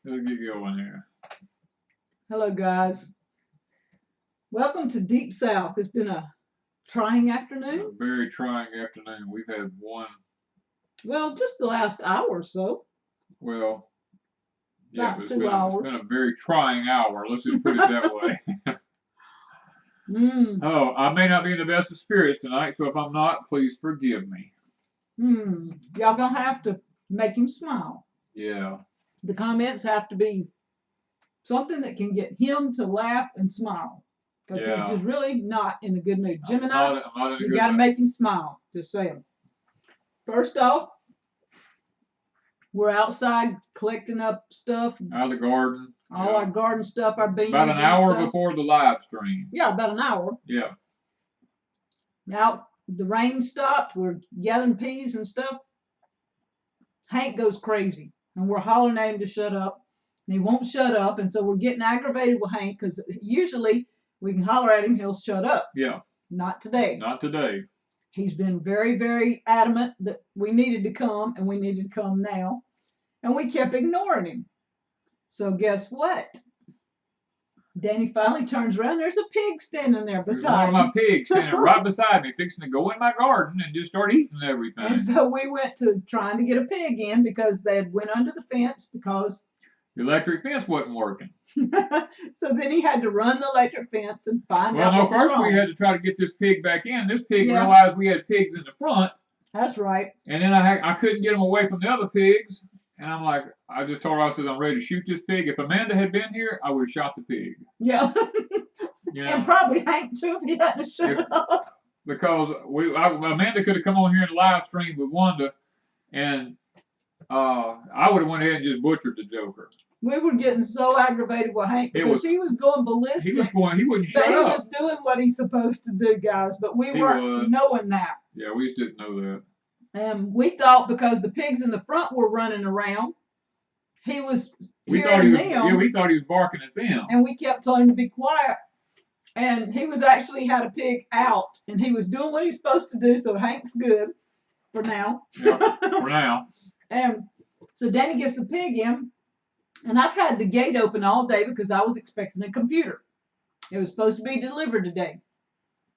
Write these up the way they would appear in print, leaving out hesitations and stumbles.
Let's get going here. Hello, guys. Welcome to Deep South. It's been a trying A afternoon. very trying afternoon. We've had one, Well, just the last hour or so. well, yeah, About but 2 hours. it's been a very trying hour. Let's just put it that way. Oh, I may not be in the best of spirits tonight, so if I'm not, please forgive me. Y'all gonna have to make him smile. Yeah. The comments have to be something that can get him to laugh and smile. Because Yeah. he's just really not in a good mood. Gemini, I'm not in a you good gotta mood. make him smile. Just saying. First off, we're outside collecting up stuff, Out of the garden. all our garden stuff, our beans. About an and hour stuff. before the live stream. Yeah, about an hour. Yeah. Now the rain stopped. We're gathering peas and stuff. Hank goes crazy, and we're hollering at him to shut up, and he won't shut up. And so we're getting aggravated with Hank because usually we can holler at him, he'll shut up. Yeah. Not today. Not today. He's been very, very adamant that we needed to come, and we needed to come now, and we kept ignoring him. So guess what? Danny finally turns around. There's a pig standing there There's beside one of my pigs standing right beside me, fixing to go in my garden and just start eating everything. And so we went to trying to get a pig in because they had went under the fence because the electric fence wasn't working. So then he had to run the electric fence and find Well, out. no, what was first wrong. we had to try to get this pig back in. This pig realized we had pigs in the front. That's right. And then I couldn't get him away from the other pigs. And I'm like, I just told her, I said, I'm ready to shoot this pig. If Amanda had been here, I would have shot the pig. Yeah. You know? And probably Hank too if he hadn't shut up. Because Amanda could have come on here and live stream with Wanda, and I would have went ahead and just butchered the Joker. We were getting so aggravated with Hank because he was going ballistic. He wouldn't shut up. He was doing what he's supposed to do, guys, but we weren't knowing that. Yeah, we just didn't know that. And we thought because the pigs in the front were running around, he was we thought he was barking at them. And we kept telling him to be quiet. And he was actually had a pig out, and he was doing what he's supposed to do, so Hank's good for now. Yeah, for now. And so Danny gets the pig in, and I've had the gate open all day because I was expecting a computer. It was supposed to be delivered today.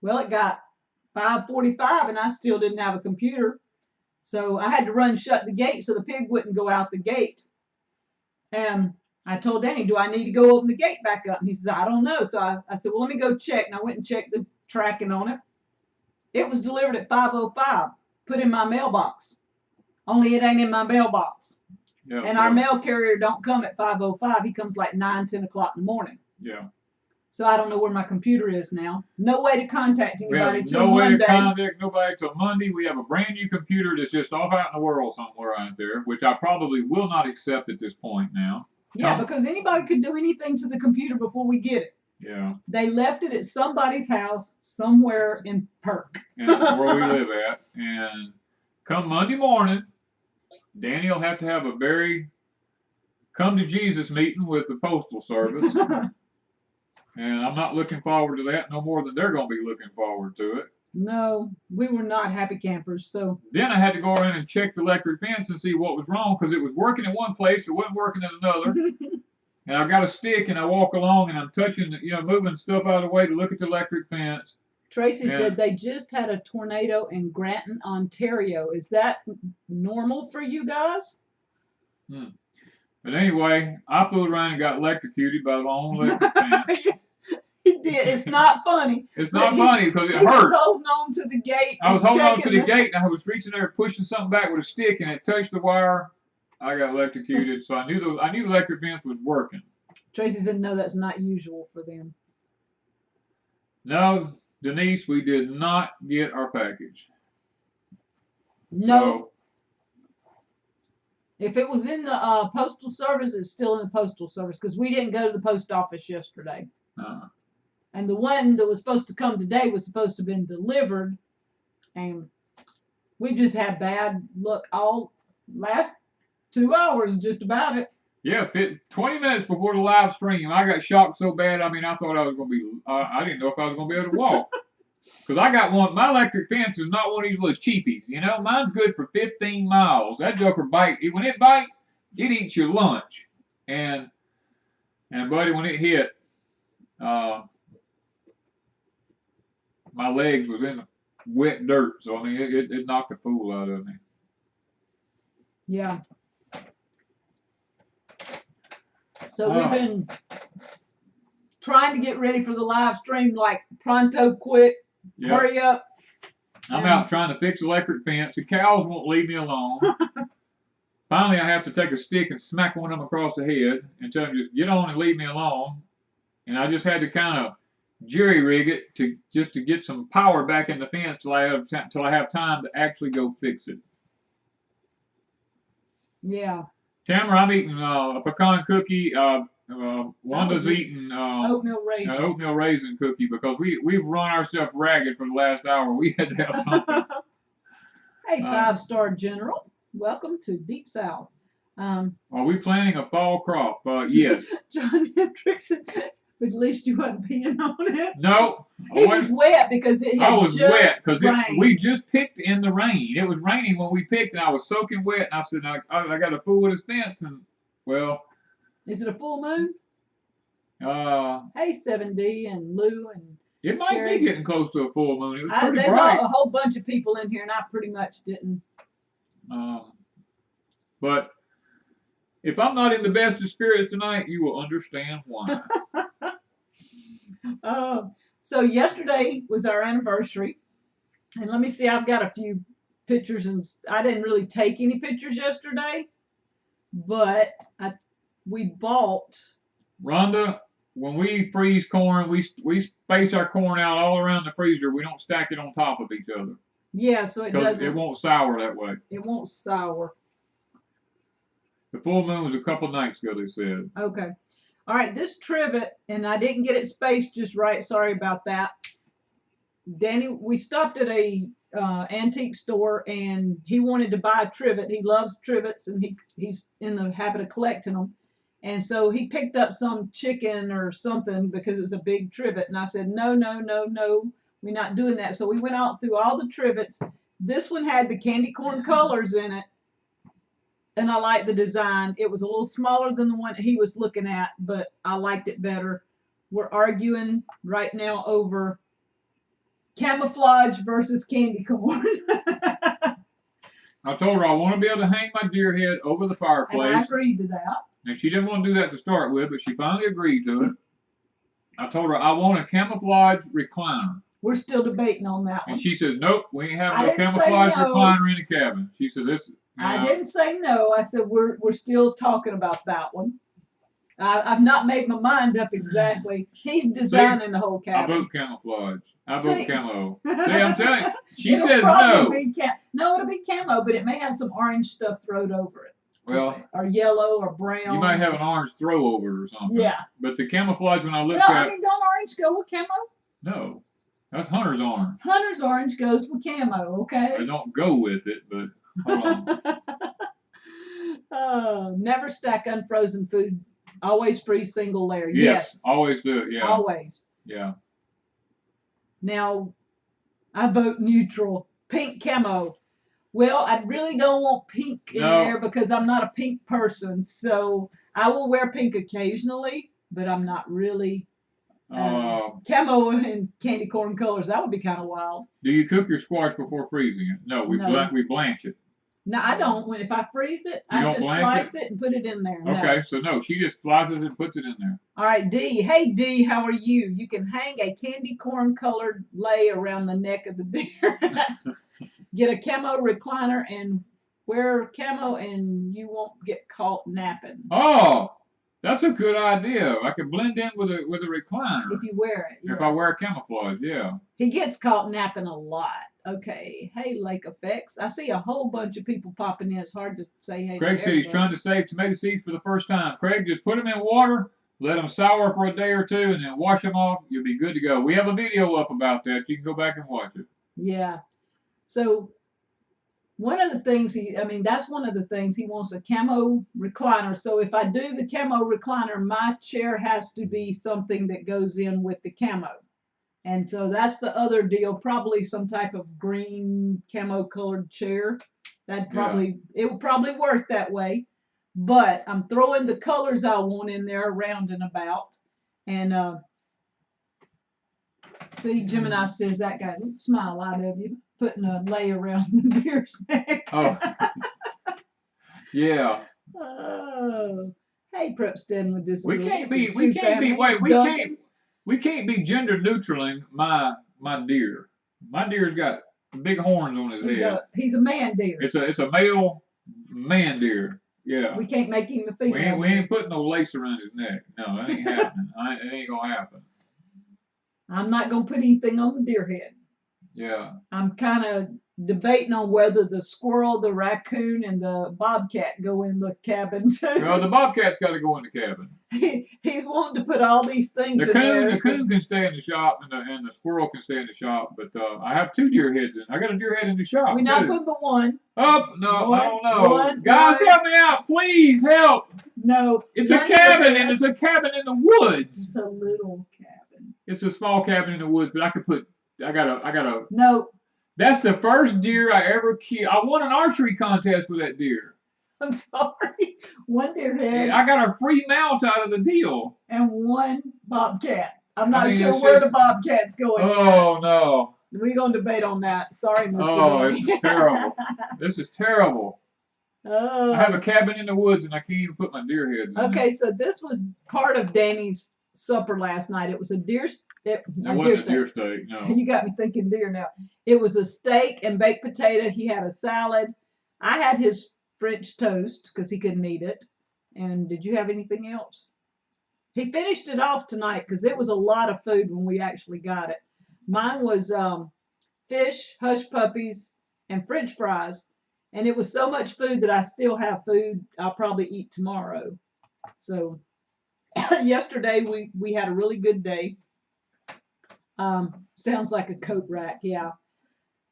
Well, it got 5:45, and I still didn't have a computer. So I had to run shut the gate so the pig wouldn't go out the gate. And I told Danny, do I need to go open the gate back up? And he says, I don't know. So I said, well, let me go check. And I went and checked the tracking on it. It was delivered at 5:05, put in my mailbox. Only it ain't in my mailbox. Yeah, and our mail carrier don't come at 5:05. He comes like 9, 10 o'clock in the morning. Yeah. So I don't know where my computer is now. No way to contact anybody till Monday. No way Monday. to contact nobody till Monday. We have a brand new computer that's just off out in the world somewhere out there, which I probably will not accept at this point now. Yeah, because anybody could do anything to the computer before we get it. Yeah. They left it at somebody's house somewhere in Perk. And where we live at. And come Monday morning, Danny will have to have a very come to Jesus meeting with the Postal Service. And I'm not looking forward to that no more than they're going to be looking forward to it. No, we were not happy campers. So then I had to go around and check the electric fence and see what was wrong because it was working in one place, it wasn't working in another. And I've got a stick and I walk along and I'm touching, moving stuff out of the way to look at the electric fence. Tracy said they just had a tornado in Granton, Ontario. Is that normal for you guys? But anyway, I flew around and got electrocuted by my own electric fence. He did. It's not funny. It's not funny because it hurt. I was holding on to the gate. I was holding on to the gate and I was reaching there pushing something back with a stick and it touched the wire. I got electrocuted, so I knew the electric fence was working. Tracy said, no, that's not usual for them. No, Denise, we did not get our package. No. So, if it was in the postal service, it's still in the postal service because we didn't go to the post office yesterday. And the one that was supposed to come today was supposed to have been delivered, and we just had bad luck all last 2 hours, just about it. Yeah, 20 minutes before the live stream, I got shocked so bad. I mean, I thought I was going to be, I didn't know if I was going to be able to walk. Because I got one, my electric fence is not one of these little cheapies. Mine's good for 15 miles. That joker bites. When it bites, it eats your lunch. and buddy, when it hit, my legs was in wet dirt, so I mean it knocked the fool out of me. Yeah. So we've been trying to get ready for the live stream, like pronto, quick, hurry up. I'm out trying to fix electric fence. The cows won't leave me alone. Finally, I have to take a stick and smack one of them across the head and tell them just get on and leave me alone. And I just had to kind of jerry rig it to get some power back in the fence till I have time to actually go fix it. Yeah. Tamara, I'm eating a pecan cookie. Wanda's eating oatmeal raisin cookie because we've run ourselves ragged for the last hour. We had to have something. Hey, 5-star general, welcome to Deep South. Are we planning a fall crop? Yes. John Hendrickson, but at least you wasn't peeing on it. No. It was wet because it had I was wet because we just picked in the rain. It was raining when we picked, and I was soaking wet. And I said, I got a fool with his fence, and well. Is it a full moon? Hey, 7D and Lou and it might Sherry. be getting close to a full moon. It was pretty there's bright. a whole bunch of people in here, and I pretty much didn't. But if I'm not in the best of spirits tonight, you will understand why. So yesterday was our anniversary, and let me see. I've got a few pictures, and I didn't really take any pictures yesterday, but we bought. Rhonda, when we freeze corn, we space our corn out all around the freezer. We don't stack it on top of each other. Yeah, so it doesn't. It won't sour that way. It won't sour. The full moon was a couple nights ago, they said. Okay. All right, this trivet, and I didn't get it spaced just right. Sorry about that. Danny, we stopped at a antique store, and he wanted to buy a trivet. He loves trivets, and he's in the habit of collecting them. And so he picked up some chicken or something because it was a big trivet. And I said, no, we're not doing that. So we went out through all the trivets. This one had the candy corn colors in it. And I liked the design. It was a little smaller than the one he was looking at, but I liked it better. We're arguing right now over camouflage versus candy corn. I told her I want to be able to hang my deer head over the fireplace. And I agreed to that. And she didn't want to do that to start with, but she finally agreed to it. I told her I want a camouflage recliner. We're still debating on that one. And she says, nope, we ain't having no camouflage recliner in the cabin. She said this. I didn't say no. I said we're still talking about that one. I've not made my mind up exactly. He's designing the whole cabin. I vote camouflage. I vote camo. See, I'm telling you. She says no. No, it'll be camo, but it may have some orange stuff thrown over it. Well, or yellow or brown. You might have an orange throw over it or something. Yeah. But the camouflage, when I looked at I mean, don't orange go with camo? No. That's Hunter's orange. Hunter's orange goes with camo, okay? I don't go with it, but hold on. Never stack unfrozen food. Always freeze single layer. Yes. Always do it, yeah. Always. Yeah. Now, I vote neutral. Pink camo. Well, I really don't want pink in there because I'm not a pink person. So I will wear pink occasionally, but I'm not really camo and candy corn colors. That would be kind of wild. Do you cook your squash before freezing it? No, we blanch it. No, I don't. If I freeze it, I just slice it and put it in there. Okay, so no, she just slices it and puts it in there. All right, Dee. Hey, Dee, how are you? You can hang a candy corn colored lei around the neck of the deer. Get a camo recliner and wear camo, and you won't get caught napping. Oh, that's a good idea. I can blend in with a recliner. If you wear it. If I wear camouflage, yeah. He gets caught napping a lot. Okay. Hey, Lake Effects. I see a whole bunch of people popping in. It's hard to say hey. Craig said he's trying to save tomato seeds for the first time. Craig, just put them in water, let them sour for a day or two, and then wash them off. You'll be good to go. We have a video up about that. You can go back and watch it. Yeah. So one of the things that's one of the things he wants, a camo recliner. So if I do the camo recliner, my chair has to be something that goes in with the camo. And so that's the other deal, probably some type of green camo colored chair. It would probably work that way. But I'm throwing the colors I want in there around and about. And see, Gemini says that guy, smile out of you, putting a lay around the deer's neck. Oh, yeah. Oh, hey, Perkinston with this. We can't be gender neutraling my deer. My deer's got big horns on his head. He's a man deer. It's a male man deer. Yeah. We can't make him a female. We ain't putting no lace around his neck. No, that ain't happening. It ain't gonna happen. I'm not gonna put anything on the deer head. Yeah. I'm kind of debating on whether the squirrel, the raccoon, and the bobcat go in the cabin too. Well, the bobcat's got to go in the cabin. He's wanting to put all these things in there. The coon can stay in the shop, and the squirrel can stay in the shop. But I have 2 deer heads in. I got a deer head in the shop. We're not putting but one. Oh, no, I don't know. Guys, help me out. Please help. No. It's a cabin, and it's a cabin in the woods. It's a little cabin. It's a small cabin in the woods, but I got a. No. That's the first deer I ever killed. I won an archery contest with that deer. I'm sorry. One deer head. I got a free mount out of the deal. And one bobcat. I'm not sure where the bobcat's going. Oh, no. We're going to debate on that. Sorry, Mr. Oh, this is terrible. This is terrible. Oh. I have a cabin in the woods, and I can't even put my deer heads in Okay, so this was part of Danny's supper last night. It was a deer steak. It wasn't a deer steak, no. You got me thinking deer now. It was a steak and baked potato. He had a salad. I had his French toast because he couldn't eat it. And did you have anything else? He finished it off tonight because it was a lot of food when we actually got it. Mine was fish, hush puppies, and French fries. And it was so much food that I still have food I'll probably eat tomorrow. So yesterday we had a really good day. Sounds like a coat rack, yeah.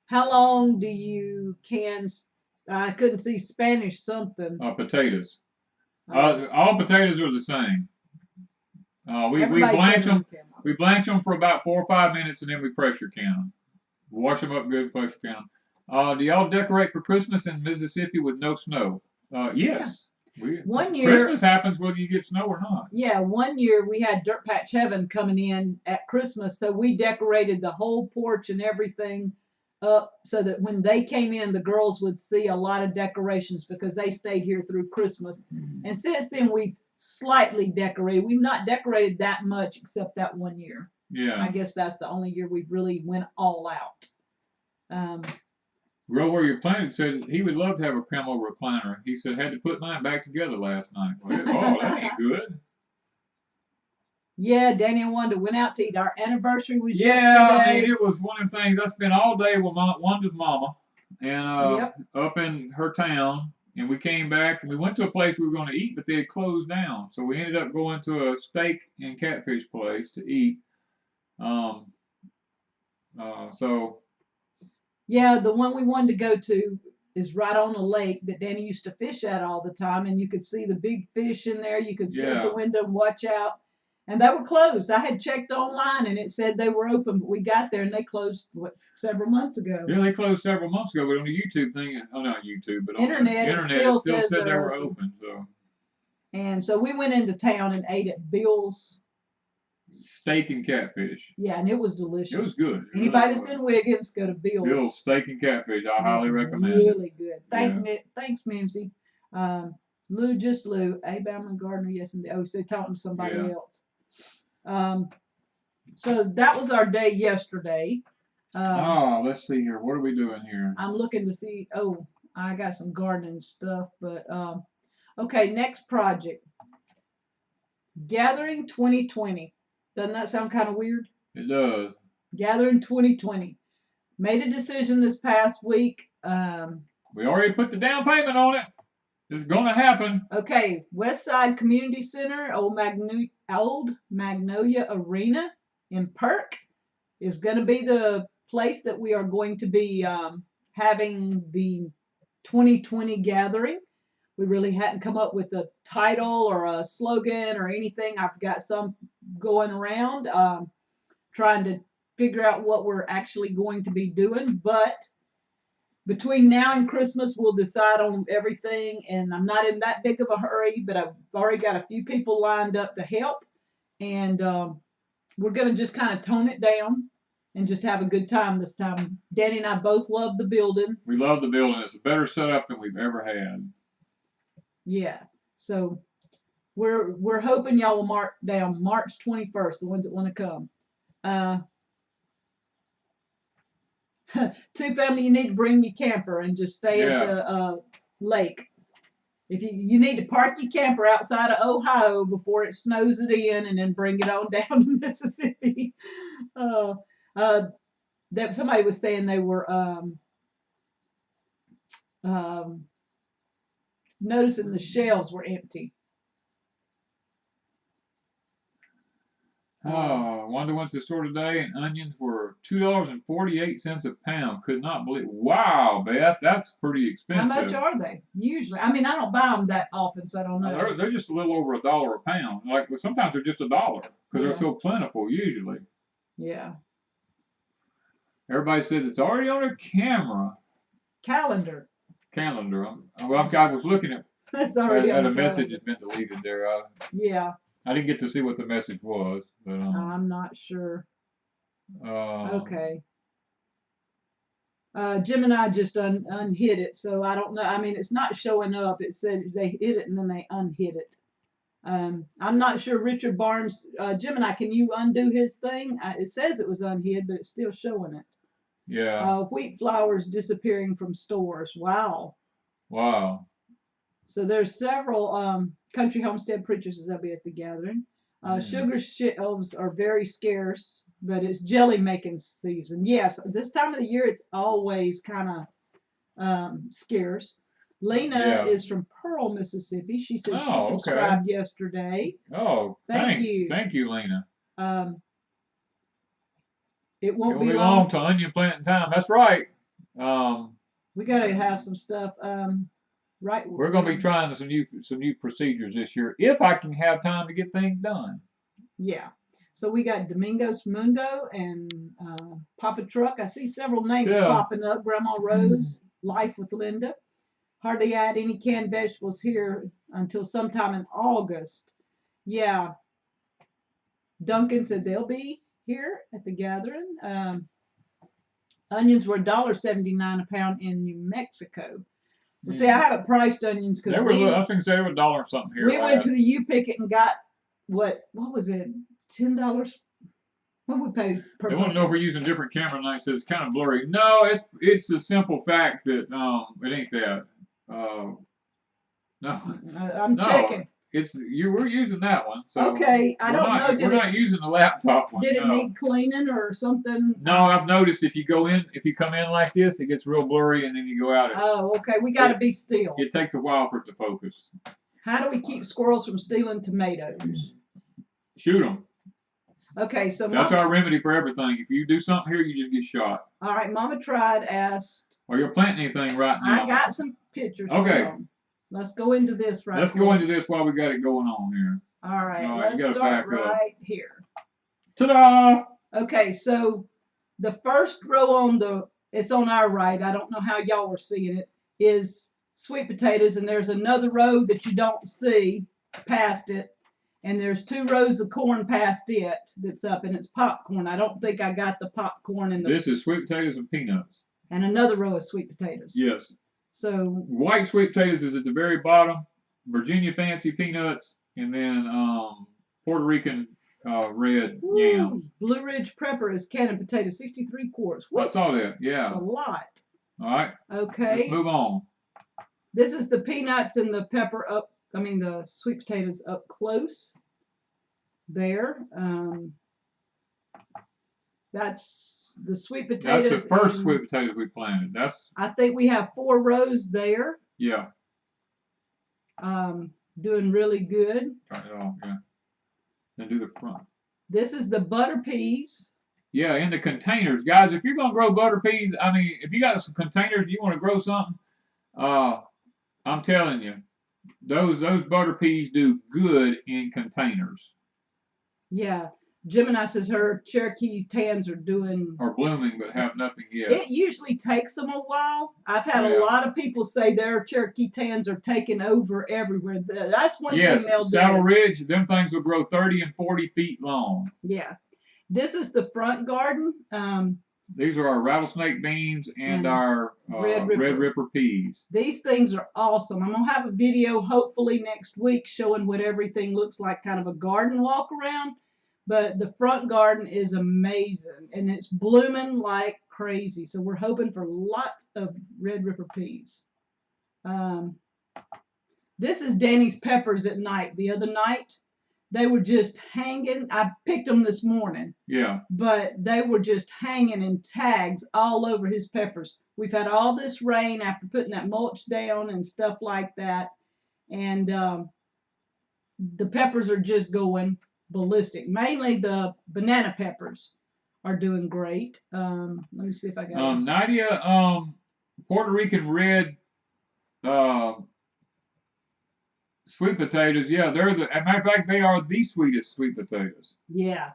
How long do you can? I couldn't see Spanish something. Potatoes. All potatoes are the same. We blanch them. We blanch them for about 4 or 5 minutes, and then we pressure can them. Wash them up good, pressure can them. Do y'all decorate for Christmas in Mississippi with no snow? Yes. Yeah. One year, Christmas happens whether you get snow or not. Yeah, one year we had Dirt Patch Heaven coming in at Christmas, so we decorated the whole porch and everything up so that when they came in, the girls would see a lot of decorations because they stayed here through Christmas. Mm-hmm. And since then, we've slightly decorated. We've not decorated that much except that one year. Yeah. I guess that's the only year we've really went all out. Grow Where You're Planted said he would love to have a camo recliner. He said, had to put mine back together last night. Oh, that ain't good. Yeah, Danny and Wanda went out to eat. Our anniversary was yesterday. Yeah, I mean, it was one of the things. I spent all day with Wanda's mama and up in her town. And we came back and we went to a place we were going to eat, but they had closed down. So we ended up going to a steak and catfish place to eat. Yeah, the one we wanted to go to is right on a lake that Danny used to fish at all the time, and you could see the big fish in there. You could sit at the window and watch out. And they were closed. I had checked online, and it said they were open, but we got there, and they closed, several months ago. Yeah, they closed several months ago, but on the YouTube thing, not YouTube, but on Internet, the Internet, it still said they were open. So. And so we went into town and ate at Bill's. Steak and catfish. Yeah, and it was delicious. It was good. Anybody that's in Wiggins, go to Bill's. Bill's Steak and Catfish. I highly recommend it. Really good. Thanks, Mimsy. Lou, Abraham Gardner, yes, and oh, so they're talking to somebody else. So that was our day yesterday. Let's see here. What are we doing here? I'm looking to see. Oh, I got some gardening stuff, but okay. Next project. Gathering 2020. Doesn't that sound kind of weird? It does. Gathering 2020. Made a decision this past week. We already put the down payment on it. It's going to happen. Okay. Westside Community Center, Old Magnolia Arena in Perk is going to be the place that we are going to be having the 2020 gathering. We really hadn't come up with a title or a slogan or anything. I've got some going around, trying to figure out what we're actually going to be doing. But between now and Christmas, we'll decide on everything. And I'm not in that big of a hurry, but I've already got a few people lined up to help. And we're going to just kind of tone it down and just have a good time this time. Danny and I both love the building. We love the building. It's a better setup than we've ever had. Yeah. So we're hoping y'all will mark down March 21st, the ones that want to come. 2-family, you need to bring your camper and just stay at the lake. If you need to park your camper outside of Ohio before it snows it in, and then bring it on down to Mississippi. That somebody was saying they were noticing the shelves were empty. Wanda went to the store today, and onions were $2.48 a pound. Could not believe. Wow, Beth, that's pretty expensive. How much are they usually? I mean, I don't buy them that often, so I don't know. They're just a little over $1 a pound. Like sometimes they're just $1 because they're so plentiful. Usually. Yeah. Everybody says it's already on their camera. Calendar. Well, I was looking at. It's already on a the message has been deleted there. Yeah. I didn't get to see what the message was, but I'm not sure. Okay. Jim and I just unhid it, so I don't know. I mean, it's not showing up. It said they hit it and then they unhid it. I'm not sure. Richard Barnes, Jim and I, can you undo his thing? It says it was unhid, but it's still showing it. Yeah. Wheat flowers disappearing from stores. Wow. Wow. So there's several country homestead preachers that'll be at the gathering. Sugar shelves are very scarce, but it's jelly making season. Yes, this time of the year it's always kind of scarce. Lena is from Pearl, Mississippi. She said she subscribed yesterday. Oh, thank you. Thank you, Lena. It won't be long to onion planting time. That's right. We got to have some stuff. Right. We're going to be trying some new procedures this year if I can have time to get things done. Yeah. So we got Domingos Mundo and Papa Truck. I see several names popping up. Grandma Rose, Life with Linda. Hardly add any canned vegetables here until sometime in August. Yeah. Duncan said they'll be here at the gathering. Onions were $1.79 a pound in New Mexico. Well, see, I haven't priced onions because I was going to say they were $1 something here. We went to the U-Picket and got what was it? $10. What we paid per They want to know if we're using different camera nights. It's kind of blurry. No, it's a simple fact that it ain't that. No. I'm checking. We're using that one. So okay, I don't know. We're not using the laptop one. Did it need cleaning or something? No, I've noticed if you come in like this, it gets real blurry, and then you go out. Oh, okay. We got to be still. It takes a while for it to focus. How do we keep squirrels from stealing tomatoes? Shoot them. Okay, so that's our remedy for everything. If you do something here, you just get shot. All right, Mama tried, asked. Are you planting anything right now? I got some pictures. Okay. Let's go into this Let's go into this while we got it going on here. All right, let's start right here. Ta-da! Okay, so the first row it's on our right, I don't know how y'all are seeing it, is sweet potatoes, and there's another row that you don't see past it, and there's 2 rows of corn past it that's up, and it's popcorn. I don't think I got the popcorn in the... This is sweet potatoes and peanuts. And another row of sweet potatoes. Yes. So white sweet potatoes is at the very bottom, Virginia fancy peanuts, and then Puerto Rican red yams. Blue Ridge Prepper is canning potatoes, 63 quarts. I saw that, yeah. That's a lot. All right. Okay. Let's move on. This is the peanuts and the pepper the sweet potatoes up close. There. That's the sweet potatoes. That's the first sweet potatoes we planted. I think we have 4 rows there. Yeah. Doing really good. Turn it off, yeah. Then do the front. This is the butter peas. Yeah, in the containers. Guys, if you're going to grow butter peas, if you got some containers, you want to grow something, I'm telling you, those butter peas do good in containers. Yeah. Gemini says her Cherokee tans are doing. Are blooming, but have nothing yet. It usually takes them a while. I've had Yeah. a lot of people say their Cherokee tans are taking over everywhere. That's one thing they'll do. Saddle Ridge, them things will grow 30 and 40 feet long. Yeah. This is the front garden. These are our rattlesnake beans and our Red Ripper peas. These things are awesome. I'm going to have a video hopefully next week showing what everything looks like, kind of a garden walk around. But the front garden is amazing, and it's blooming like crazy. So we're hoping for lots of Red Ripper peas. This is Danny's peppers at night. The other night, they were just hanging. I picked them this morning. Yeah. But they were just hanging in tags all over his peppers. We've had all this rain after putting that mulch down and stuff like that. And the peppers are just going ballistic. Mainly the banana peppers are doing great. Let me see if I got Nadia, Puerto Rican red sweet potatoes. Yeah, they're the. As a matter of fact, they are the sweetest sweet potatoes. Yeah.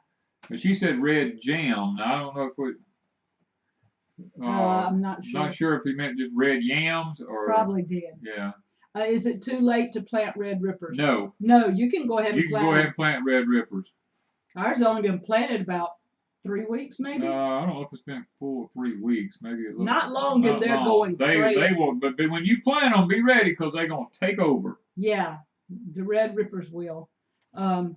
But she said red jam. Now I don't know if we. I'm not sure. Not sure if he meant just red yams or. Probably did. Yeah. Is it too late to plant red rippers? No. No, you can go ahead and plant. You can go ahead and plant red rippers. Ours has only been planted about 3 weeks, maybe. I don't know if it's been full 3 weeks, maybe a little. Not long, and they're going crazy. They will, but when you plant them, be ready because they're gonna take over. Yeah, the red rippers will. Have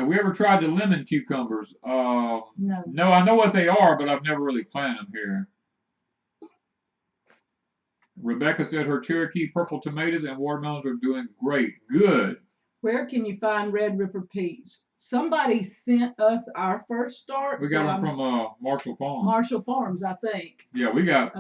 we ever tried the lemon cucumbers? No. No, I know what they are, but I've never really planted them here. Rebecca said her Cherokee purple tomatoes and watermelons are doing great. Good. Where can you find Red Ripper peas? Somebody sent us our first start. We got them from Marshall Farms. Marshall Farms, I think. Yeah, we got.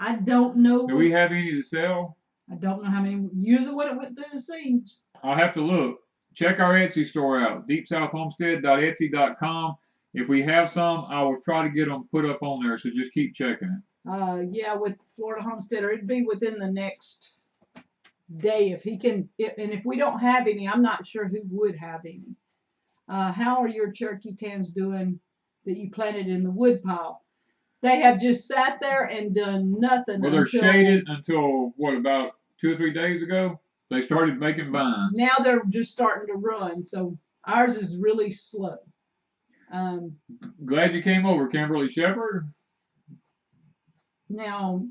I don't know. Do we have any to sell? I don't know how many. You're the one that went through the seeds. I'll have to look. Check our Etsy store out, deepsouthhomestead.etsy.com. If we have some, I will try to get them put up on there, so just keep checking it. Yeah, with Florida Homesteader, it'd be within the next day if he can. And if we don't have any, I'm not sure who would have any. How are your Cherokee tans doing that you planted in the wood pile? They have just sat there and done nothing. Well, they're shaded until, what, about 2 or 3 days ago? They started making vines. Now they're just starting to run, so ours is really slow. Glad you came over, Kimberly Shepherd. Now,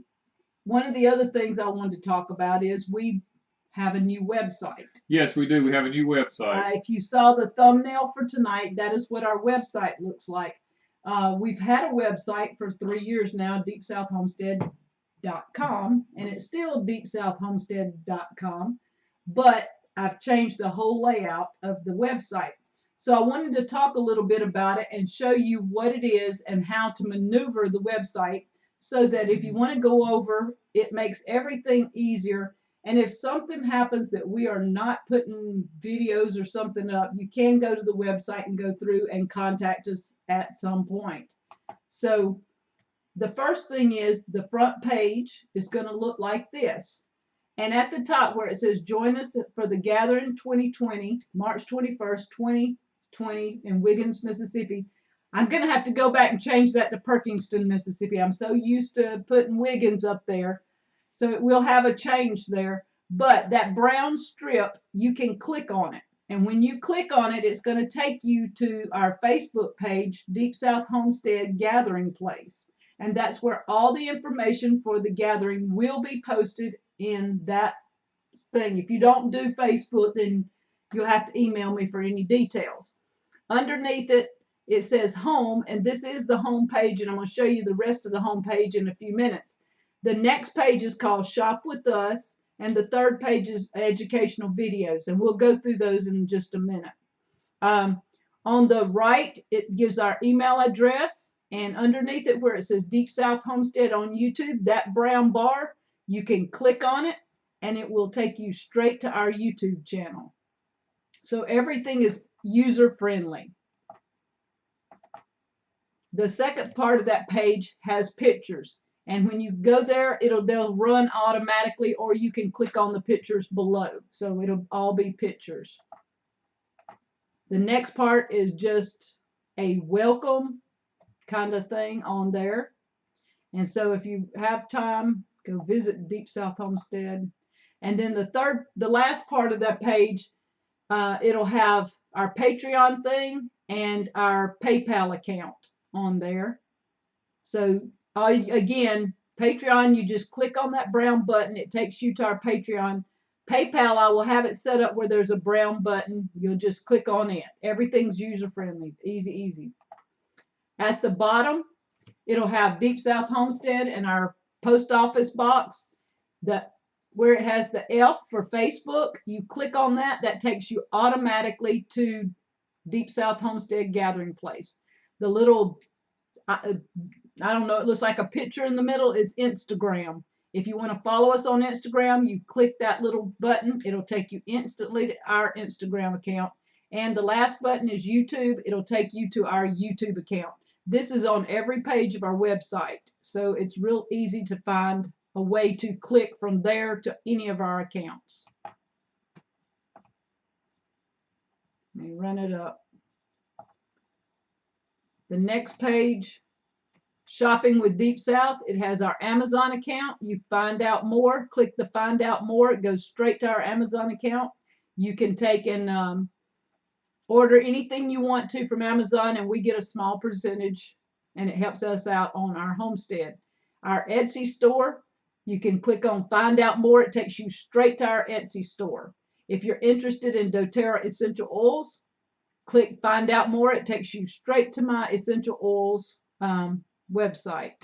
one of the other things I wanted to talk about is we have a new website. Yes, we do. We have a new website. If you saw the thumbnail for tonight, that is what our website looks like. We've had a website for 3 years now, deepsouthhomestead.com, and it's still deepsouthhomestead.com, but I've changed the whole layout of the website. So I wanted to talk a little bit about it and show you what it is and how to maneuver the website so that if you want to go over, it makes everything easier. And if something happens that we are not putting videos or something up, you can go to the website and go through and contact us at some point. So the first thing is the front page is going to look like this. And at the top where it says join us for the gathering 2020, March 21st, 2020 in Wiggins, Mississippi. I'm going to have to go back and change that to Perkinston, Mississippi. I'm so used to putting Wiggins up there. So it will have a change there. But that brown strip, you can click on it. And when you click on it, it's going to take you to our Facebook page, Deep South Homestead Gathering Place. And that's where all the information for the gathering will be posted in that thing. If you don't do Facebook, then you'll have to email me for any details. Underneath it, it says home, and this is the home page, and I'm going to show you the rest of the home page in a few minutes. The next page is called Shop With Us, and the third page is educational videos, and we'll go through those in just a minute. On the right, it gives our email address, and underneath it where it says Deep South Homestead on YouTube, that brown bar, you can click on it, and it will take you straight to our YouTube channel. So everything is user-friendly. The second part of that page has pictures. And when you go there, they'll run automatically, or you can click on the pictures below. So it'll all be pictures. The next part is just a welcome kind of thing on there. And so if you have time, go visit Deep South Homestead. And then the last part of that page, it'll have our Patreon thing and our PayPal account on there. So again, Patreon, you just click on that brown button. It takes you to our Patreon. PayPal, I will have it set up where there's a brown button. You'll just click on it. Everything's user-friendly. Easy, easy. At the bottom, it'll have Deep South Homestead and our post office box. Where it has the F for Facebook, you click on that. That takes you automatically to Deep South Homestead Gathering Place. The little, I don't know, it looks like a picture in the middle is Instagram. If you want to follow us on Instagram, you click that little button. It'll take you instantly to our Instagram account. And the last button is YouTube. It'll take you to our YouTube account. This is on every page of our website. So it's real easy to find a way to click from there to any of our accounts. Let me run it up. The next page, Shopping with Deep South, it has our Amazon account. You find out more, click the find out more. It goes straight to our Amazon account. You can take and order anything you want to from Amazon, and we get a small percentage, and it helps us out on our homestead. Our Etsy store, you can click on find out more. It takes you straight to our Etsy store. If you're interested in doTERRA essential oils, click find out more. It takes you straight to my essential oils website.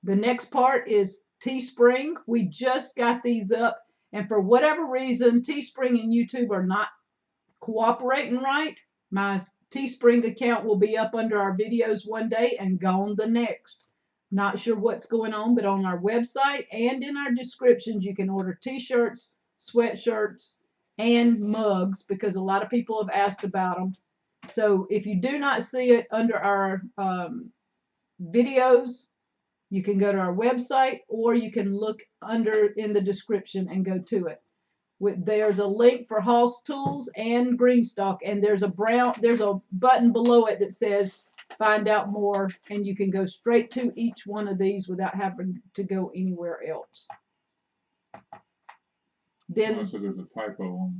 The next part is Teespring. We just got these up, and for whatever reason, Teespring and YouTube are not cooperating right. My Teespring account will be up under our videos one day and gone the next. Not sure what's going on, but on our website and in our descriptions, you can order t-shirts, sweatshirts, and mugs, because a lot of people have asked about them. So if you do not see it under our videos, you can go to our website, or you can look under in the description and go to it. There's a link for Hoss Tools and Greenstock, and there's a button below it that says find out more, and you can go straight to each one of these without having to go anywhere else. Then so there's a typo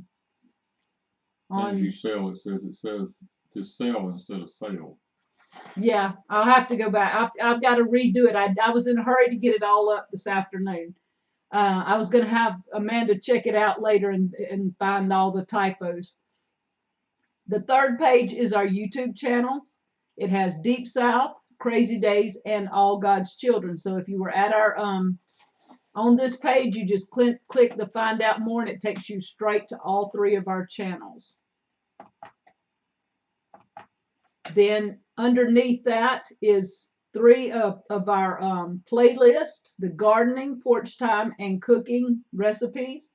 on things you sell. It says to sell instead of sale. Yeah, I'll have to go back. I've got to redo it. I was in a hurry to get it all up this afternoon. I was going to have Amanda check it out later and find all the typos. The third page is our YouTube channel. It has Deep South, Crazy Days, and All God's Children. So if you were at our on this page, you just click the find out more, and it takes you straight to all three of our channels. Then underneath that is three of our playlist, the gardening, porch time, and cooking recipes.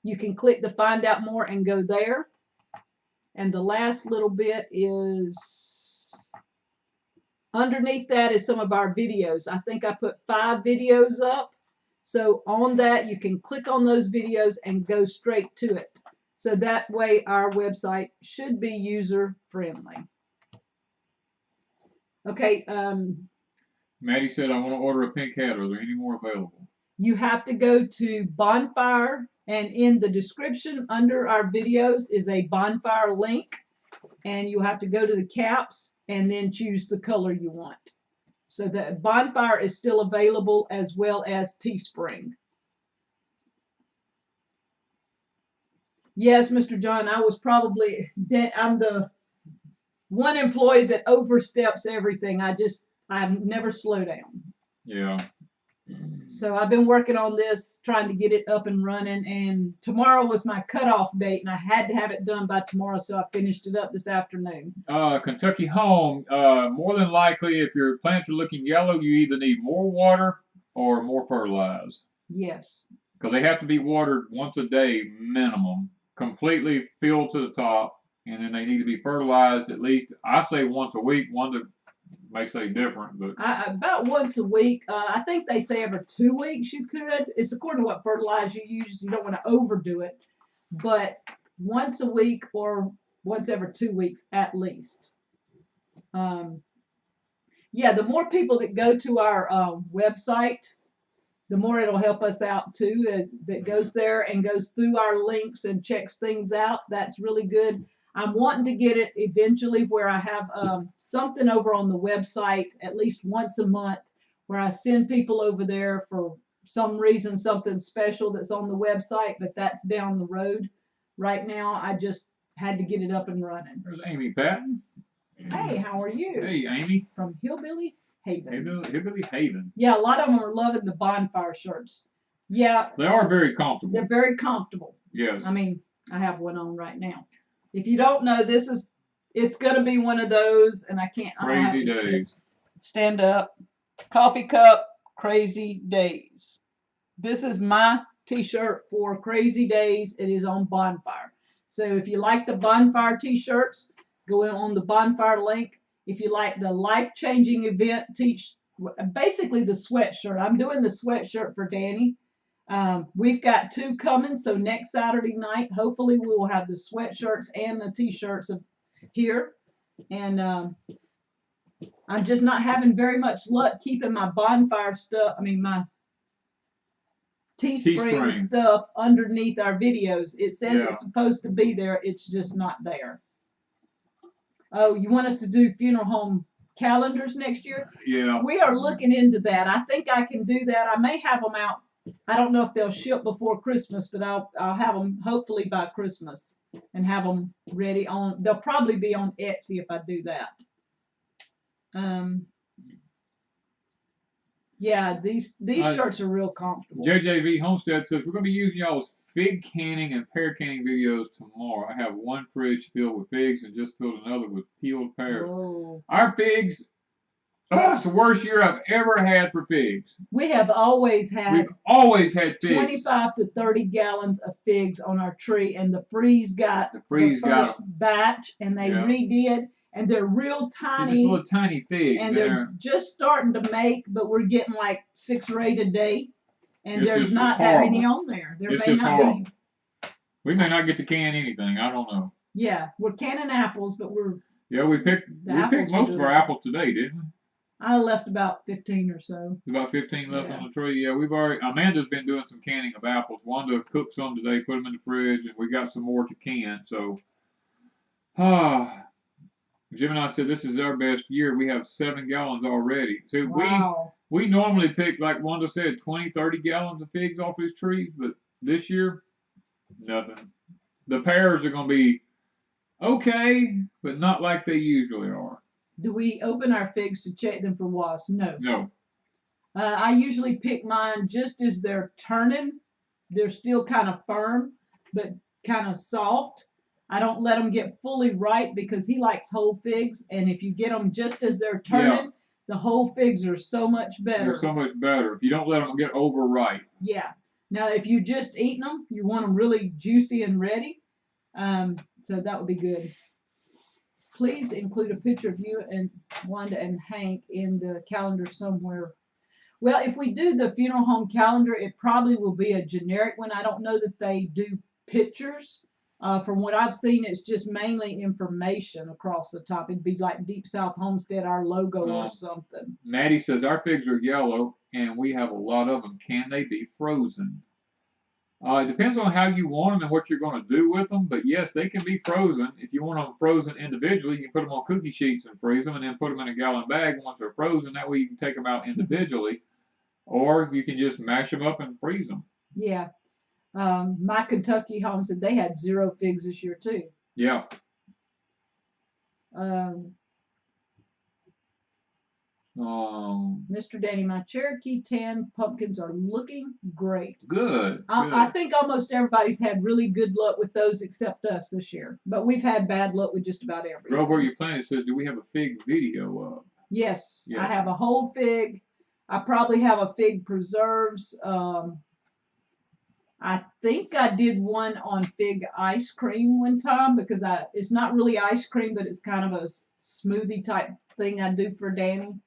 You can click the find out more and go there. And the last little bit is underneath that is some of our videos. I think I put 5 videos up. So on that, you can click on those videos and go straight to it. So that way our website should be user friendly. Okay. Maddie said, I want to order a pink hat. Are there any more available? You have to go to Bonfire, and in the description under our videos is a Bonfire link, and you have to go to the caps and then choose the color you want. So that Bonfire is still available, as well as Teespring. Yes, Mr. John, I'm the one employee that oversteps everything. I never slow down. Yeah. So I've been working on this, trying to get it up and running, and tomorrow was my cutoff date, and I had to have it done by tomorrow, so I finished it up this afternoon. Kentucky Home, more than likely, if your plants are looking yellow, you either need more water or more fertilizer. Yes. Because they have to be watered once a day minimum, completely filled to the top, and then they need to be fertilized at least, I say once a week. One may say different, but about once a week. I think they say every 2 weeks you could. It's according to what fertilizer you use. You don't want to overdo it, but once a week or once every 2 weeks at least. Yeah, the more people that go to our website, the more it'll help us out too. That goes there and goes through our links and checks things out. That's really good. I'm wanting to get it eventually where I have something over on the website at least once a month where I send people over there for some reason, something special that's on the website, but that's down the road. Right now, I just had to get it up and running. There's Amy Patton. Hey, how are you? Hey, Amy. From Hillbilly Haven. Hillbilly Haven. Yeah, a lot of them are loving the bonfire shirts. Yeah. They are very comfortable. They're very comfortable. Yes. I mean, I have one on right now. If you don't know, it's going to be one of those, and I can't. Crazy days. Stand up. Coffee cup, crazy days. This is my t-shirt for crazy days. It is on bonfire. So if you like the bonfire t-shirts, go in on the bonfire link. If you like the life-changing event, basically the sweatshirt. I'm doing the sweatshirt for Danny. We've got 2 coming, so next Saturday night, hopefully we will have the sweatshirts and the t-shirts here. And I'm just not having very much luck keeping my bonfire stuff, my Teespring stuff underneath our videos. It says it's supposed to be there. It's just not there. Oh, you want us to do funeral home calendars next year? Yeah. We are looking into that. I think I can do that. I may have them out. I don't know if they'll ship before Christmas, but I'll have them hopefully by Christmas and have them ready on. They'll probably be on Etsy if I do that. Yeah, these shirts are real comfortable. JJV Homestead says, we're going to be using y'all's fig canning and pear canning videos tomorrow. I have one fridge filled with figs and just filled another with peeled pears. Whoa. Our figs, it's the worst year I've ever had for figs. We've always had figs. 25 to 30 gallons of figs on our tree, and the freeze got the first batch, and they redid. And they're real tiny. They're just little tiny figs. And they're just starting to make, but we're getting like 6 or 8 a day. And there's not that many on there. There may not be. We may not get to can anything. I don't know. Yeah, we're canning apples, but we're. Yeah, we picked most of our apples today, didn't we? I left about 15 or so. About 15 left on the tree. Yeah, Amanda's been doing some canning of apples. Wanda cooked some today, put them in the fridge, and we got some more to can. So, Jim and I said this is our best year. We have 7 gallons already. So we normally pick, like Wanda said, 20, 30 gallons of figs off these trees, but this year, nothing. The pears are going to be okay, but not like they usually are. Do we open our figs to check them for wasps? No. No. I usually pick mine just as they're turning. They're still kind of firm, but kind of soft. I don't let them get fully ripe because he likes whole figs. And if you get them just as they're turning, the whole figs are so much better. They're so much better if you don't let them get overripe. Yeah. Now, if you just eating them, you want them really juicy and ready. So that would be good. Please include a picture of you and Wanda and Hank in the calendar somewhere. Well, if we do the funeral home calendar, it probably will be a generic one. I don't know that they do pictures. From what I've seen, it's just mainly information across the top. It'd be like Deep South Homestead, our logo or something. Maddie says, our figs are yellow, and we have a lot of them. Can they be frozen? It depends on how you want them and what you're going to do with them. But, yes, they can be frozen. If you want them frozen individually, you can put them on cookie sheets and freeze them and then put them in a gallon bag once they're frozen. That way you can take them out individually. Or you can just mash them up and freeze them. Yeah. My Kentucky home said they had 0 figs this year too. Yeah. Mr. Danny, my Cherokee tan pumpkins are looking great. Good. I think almost everybody's had really good luck with those except us this year. But we've had bad luck with just about everything. Rob, where you planted says, do we have a fig video up? Yes. I have a whole fig. I probably have a fig preserves. I think I did one on fig ice cream one time because it's not really ice cream, but it's kind of a smoothie type thing I do for Danny.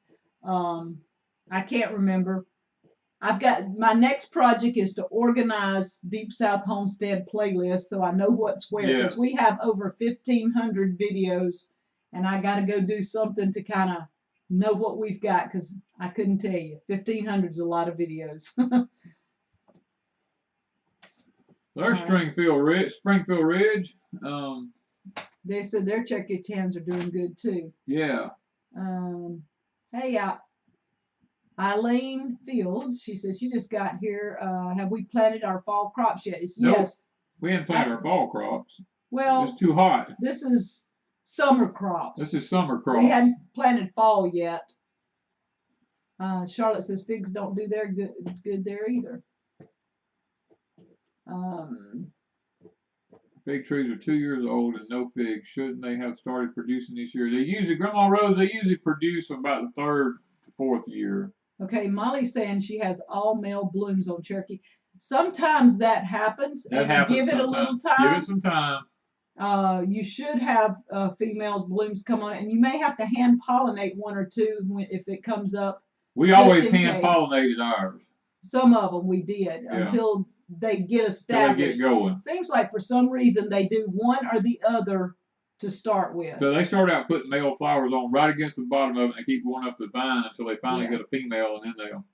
I can't remember. I've got my next project is to organize Deep South Homestead playlist so I know what's where, because Yes. we have over 1,500 videos, and I got to go do something to kind of know what we've got, because I couldn't tell you. 1,500 is a lot of videos. There's Alright. Springfield Ridge. They said their Cherokee Tans are doing good too. Yeah. Hey, Eileen Fields, she says she just got here. Have we planted our fall crops yet? Nope. Yes. We hadn't planted our fall crops. Well, it's too hot. This is summer crops. This is summer crops. We hadn't planted fall yet. Charlotte says figs don't do their good there either. Fig trees are 2 years old and no figs. Shouldn't they have started producing this year? They usually, Grandma Rose, they usually produce about the third, fourth year. Okay, Molly's saying she has all male blooms on Cherokee. Sometimes that happens. That happens give it sometimes. a little time. Give it some time. You should have females blooms come on it, and you may have to hand pollinate one or two if it comes up. We always hand pollinated ours. Some of them we did until they get established. Until they get going. Seems like for some reason they do one or the other to start with. So they start out putting male flowers on right against the bottom of it and keep going up the vine until they finally get a female, and then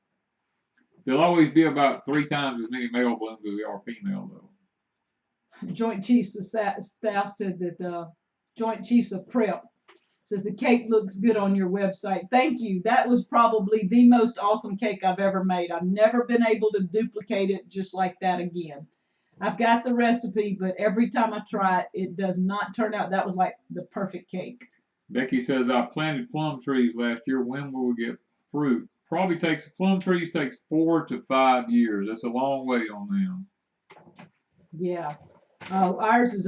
they'll always be about 3 times as many male blooms as they are female though. Joint Chiefs of Staff said that Joint Chiefs of Prep says the cake looks good on your website. Thank you. That was probably the most awesome cake I've ever made. I've never been able to duplicate it just like that again. I've got the recipe, but every time I try it, it does not turn out. That was like the perfect cake. Becky says, I planted plum trees last year. When will we get fruit? Probably plum trees takes 4 to 5 years. That's a long wait on them. Yeah. Ours is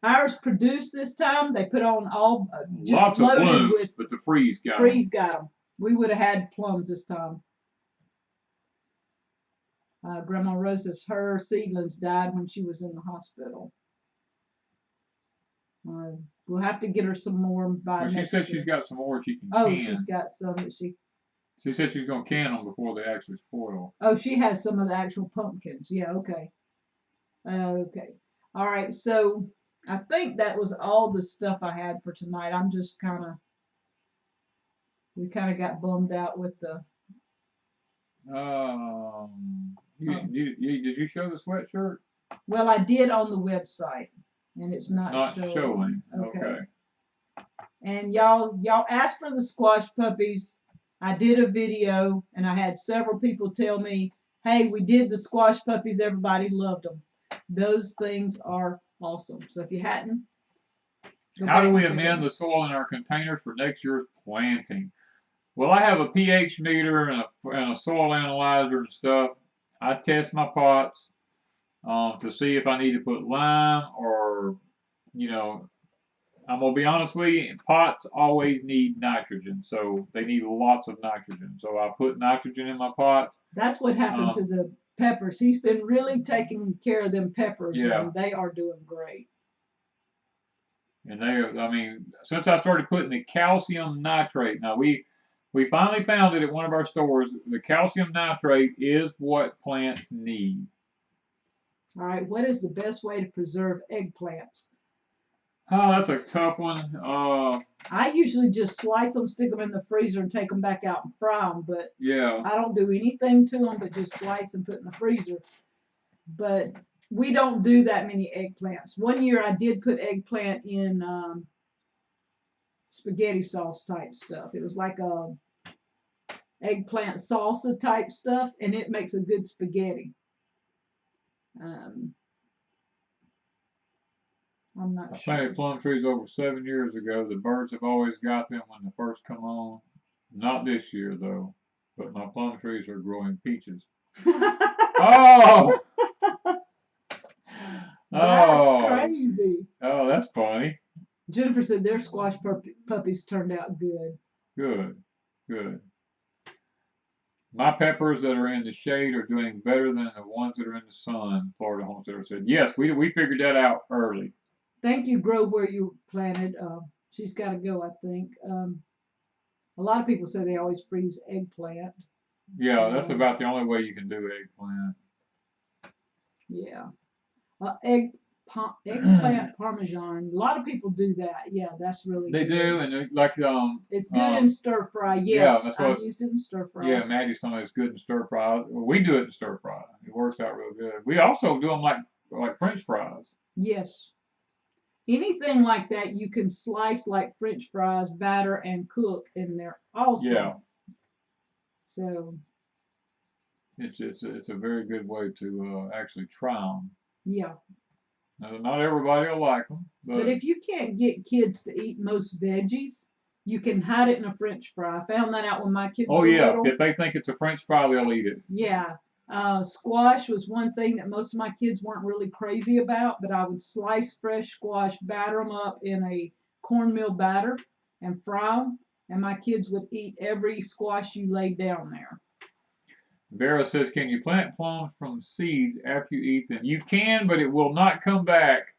ours produced this time. They put on all just lots of blooms, with, but the freeze got them. We would have had plums this time. Grandma Rosa's her seedlings died when she was in the hospital. We'll have to get her some more by next year. She said she's got some more she can can. She's got some that she said she's going to can them before they actually spoil. Oh, she has some of the actual pumpkins. Yeah, okay. Okay. All right, so I think that was all the stuff I had for tonight. I'm just we kind of got bummed out with the did you show the sweatshirt? Well, I did on the website, and it's not showing. Okay. And y'all asked for the squash puppies. I did a video, and I had several people tell me, hey, we did the squash puppies. Everybody loved them. Those things are awesome. So if you hadn't. How do we amend the soil in our containers for next year's planting? Well, I have a pH meter and a soil analyzer and stuff. I test my pots to see if I need to put lime or, I'm going to be honest with you, pots always need nitrogen. So they need lots of nitrogen. So I put nitrogen in my pot. That's what happened to the peppers. He's been really taking care of them peppers, and they are doing great. And since I started putting the calcium nitrate, now we finally found it at one of our stores. The calcium nitrate is what plants need. All right, what is the best way to preserve eggplants? Oh, that's a tough one. I usually just slice them, stick them in the freezer, and take them back out and fry them. But I don't do anything to them but just slice and put in the freezer. But we don't do that many eggplants. One year I did put eggplant in spaghetti sauce type stuff. It was like a eggplant salsa type stuff, and it makes a good spaghetti. I'm not sure. I planted plum trees over 7 years ago. The birds have always got them when they first come on. Not this year, though. But my plum trees are growing peaches. Oh! That's crazy. Oh, that's funny. Jennifer said their squash puppies turned out good. Good. My peppers that are in the shade are doing better than the ones that are in the sun, Florida Homesteader said. Yes, we figured that out early. Thank you, Grow Where You Planted. She's got to go, I think. A lot of people say they always freeze eggplant. Yeah, that's about the only way you can do eggplant. Yeah. Eggplant parmesan. A lot of people do that. Yeah, that's really They good. do, and like It's good in stir fry. Yes, yeah, that's what I've used it in stir fry. Yeah, Maggie's telling me it's good in stir fry. We do it in stir fry. It works out real good. We also do them like French fries. Yes. Anything like that you can slice like French fries, batter, and cook in there also. Yeah. So It's a very good way to actually try them. yeah. Now, not everybody will like them, But if you can't get kids to eat most veggies, you can hide it in a French fry. I found that out when my kids were little. If they think it's a French fry, they'll eat it. Yeah. Squash was one thing that most of my kids weren't really crazy about, but I would slice fresh squash, batter them up in a cornmeal batter, and fry them, and my kids would eat every squash you laid down there. Vera says, can you plant plums from seeds after you eat them? You can, but it will not come back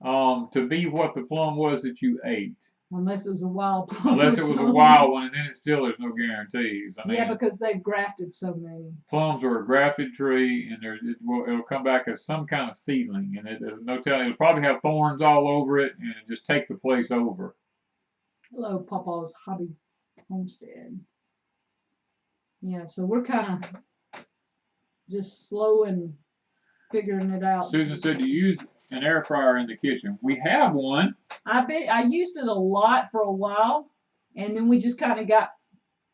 to be what the plum was that you ate. Unless it was a wild plum. Unless it was a wild one, and then there's no guarantees. I mean, yeah, because they've grafted so many. Plums are a grafted tree, and it'll come back as some kind of seedling, and there's no telling. It'll probably have thorns all over it, and just take the place over. Hello, Papa's Hobby Homestead. Yeah, so we're kind of just slow and figuring it out. Susan said to use an air fryer in the kitchen. We have one. I used it a lot for a while, and then we just kind of got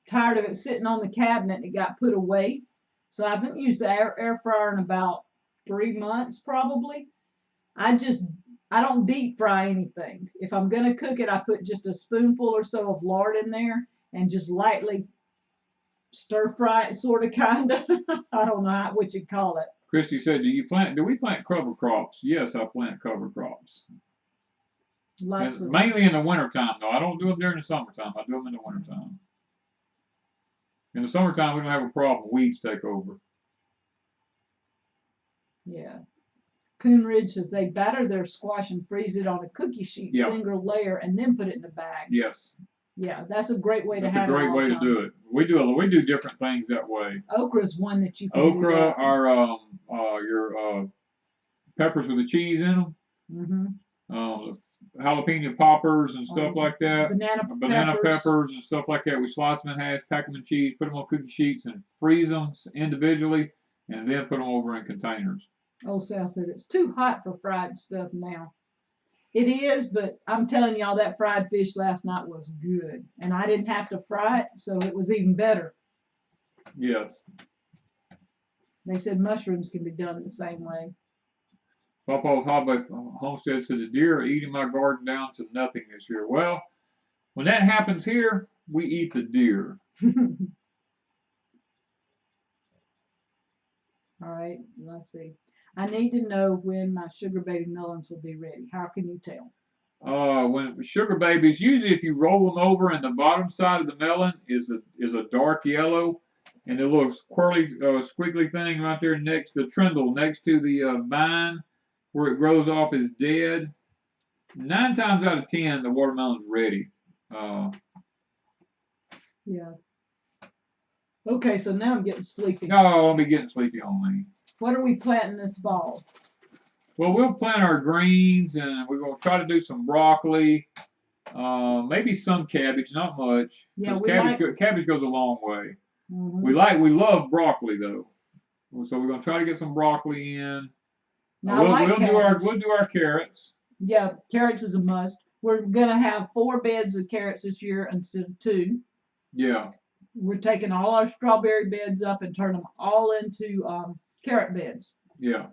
tired of it sitting on the cabinet and it got put away. So I haven't used the air fryer in about 3 months probably. I don't deep fry anything. If I'm gonna cook it, I put just a spoonful or so of lard in there and just lightly stir fry it, sort of, kind of. I don't know what you'd call it. Christy said, do we plant cover crops? Yes, I plant cover crops. Mainly in the wintertime, though. I don't do them during the summertime. I do them in the wintertime. In the summertime, we don't have a problem. Weeds take over. Yeah. Coonridge says they batter their squash and freeze it on a cookie sheet, single layer, and then put it in a bag. Yes. Yeah, that's a great way to have it. That's a great way to do it. We do different things that way. Okra's one that you can Okra do are your peppers with the cheese in them. Jalapeno poppers and stuff like that. Banana peppers and stuff like that. We slice them in half, pack them in cheese, put them on cookie sheets, and freeze them individually, and then put them over in containers. Oh, Sal said it's too hot for fried stuff now. It is, but I'm telling y'all that fried fish last night was good, and I didn't have to fry it, so it was even better. Yes. They said mushrooms can be done the same way. Papa's Hobby Homestead said the deer are eating my garden down to nothing this year. Well, when that happens here, we eat the deer. All right, let's see. I need to know when my sugar baby melons will be ready. How can you tell? When sugar babies, usually if you roll them over and the bottom side of the melon is a dark yellow, and the little squirrely, squiggly thing right there next to the trindle, next to the vine, where it grows off is dead. 9 times out of 10, the watermelon's ready. Yeah. Okay, so now I'm getting sleepy. No, I'll be getting sleepy on me. What are we planting this fall? Well, we'll plant our greens, and we're going to try to do some broccoli, maybe some cabbage, not much. Yeah, cabbage goes a long way. Mm-hmm. We love broccoli though, so we're going to try to get some broccoli in. Now, we'll do our carrots. Yeah, carrots is a must. We're gonna have 4 beds of carrots this year instead of 2. Yeah. We're taking all our strawberry beds up and turn them all into carrot beds. Yeah.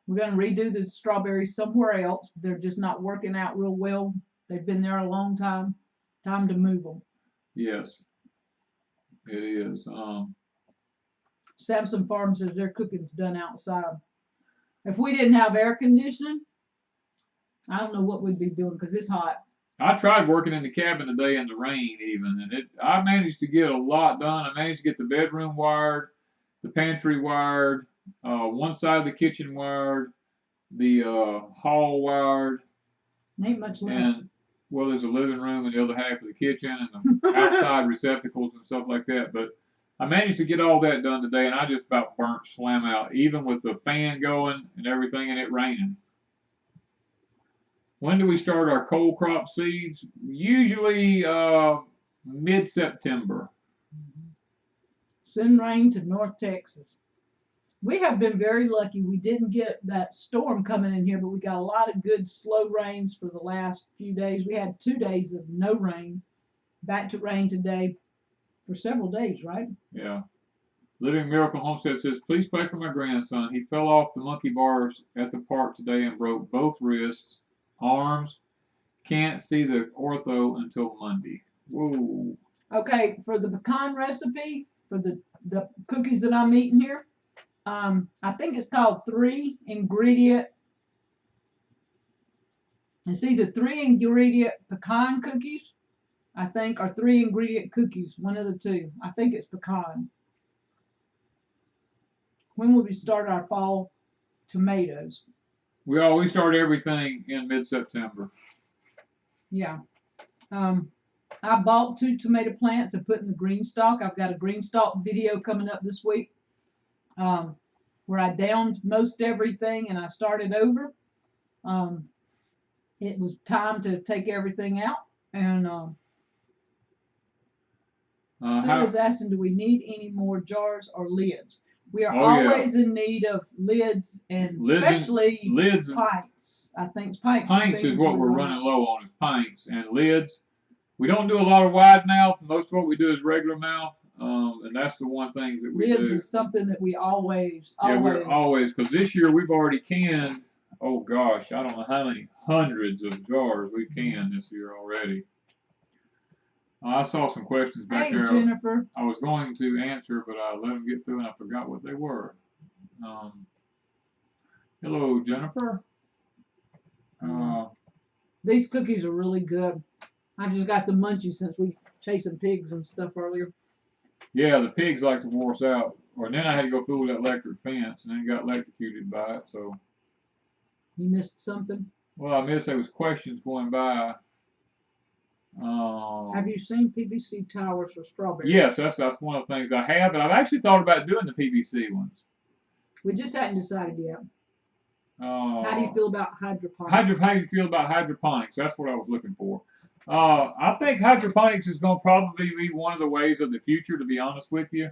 We're gonna redo the strawberries somewhere else. They're just not working out real well. They've been there a long time. Time to move them. Yes. It is. Samson Farm says their cooking's done outside. If we didn't have air conditioning, I don't know what we'd be doing because it's hot. I tried working in the cabin today in the rain even, and I managed to get a lot done. I managed to get the bedroom wired, the pantry wired, one side of the kitchen wired, the hall wired. Ain't much left. And, there's a living room and the other half of the kitchen and the outside receptacles and stuff like that. But I managed to get all that done today, and I just about burnt slam out, even with the fan going and everything and it raining. When do we start our cold crop seeds? Usually mid-September. Send rain to North Texas. We have been very lucky. We didn't get that storm coming in here, but we got a lot of good slow rains for the last few days. We had 2 days of no rain, back to rain today for several days, right? Yeah. Living Miracle Homestead says, please pray for my grandson. He fell off the monkey bars at the park today and broke both wrists, arms. Can't see the ortho until Monday. Whoa. Okay, for the pecan recipe, for the cookies that I'm eating here, I think it's called 3-ingredient. It's either 3-ingredient pecan cookies, I think, or 3-ingredient cookies, one of the two. I think it's pecan. When will we start our fall tomatoes? We always start everything in mid-September. Yeah. I bought 2 tomato plants and put in the green stalk. I've got a green stalk video coming up this week where I downed most everything and I started over. It was time to take everything out. And Sue is asking, do we need any more jars or lids? We are always in need of lids, and especially pints. I think pints. Pints is what we're running low on, is pints and lids. We don't do a lot of wide mouth. Most of what we do is regular mouth, and that's the one thing that we do. Lids is something that we always. Yeah, we're always, because this year we've already canned, oh gosh, I don't know how many hundreds of jars we've canned this year already. I saw some questions back there. Hey, Jennifer. I was going to answer, but I let them get through and I forgot what they were. Hello, Jennifer. These cookies are really good. I just got the munchies since we chasing pigs and stuff earlier. Yeah, the pigs like to wore us out. Or then I had to go fool that electric fence and then got electrocuted by it. So. You missed something? Well, I missed there was questions going by. Have you seen PVC towers for strawberries? Yes, that's one of the things I have, and I've actually thought about doing the PVC ones. We just hadn't decided yet. How do you feel about hydroponics? How do you feel about hydroponics? That's what I was looking for. I think hydroponics is going to probably be one of the ways of the future, to be honest with you.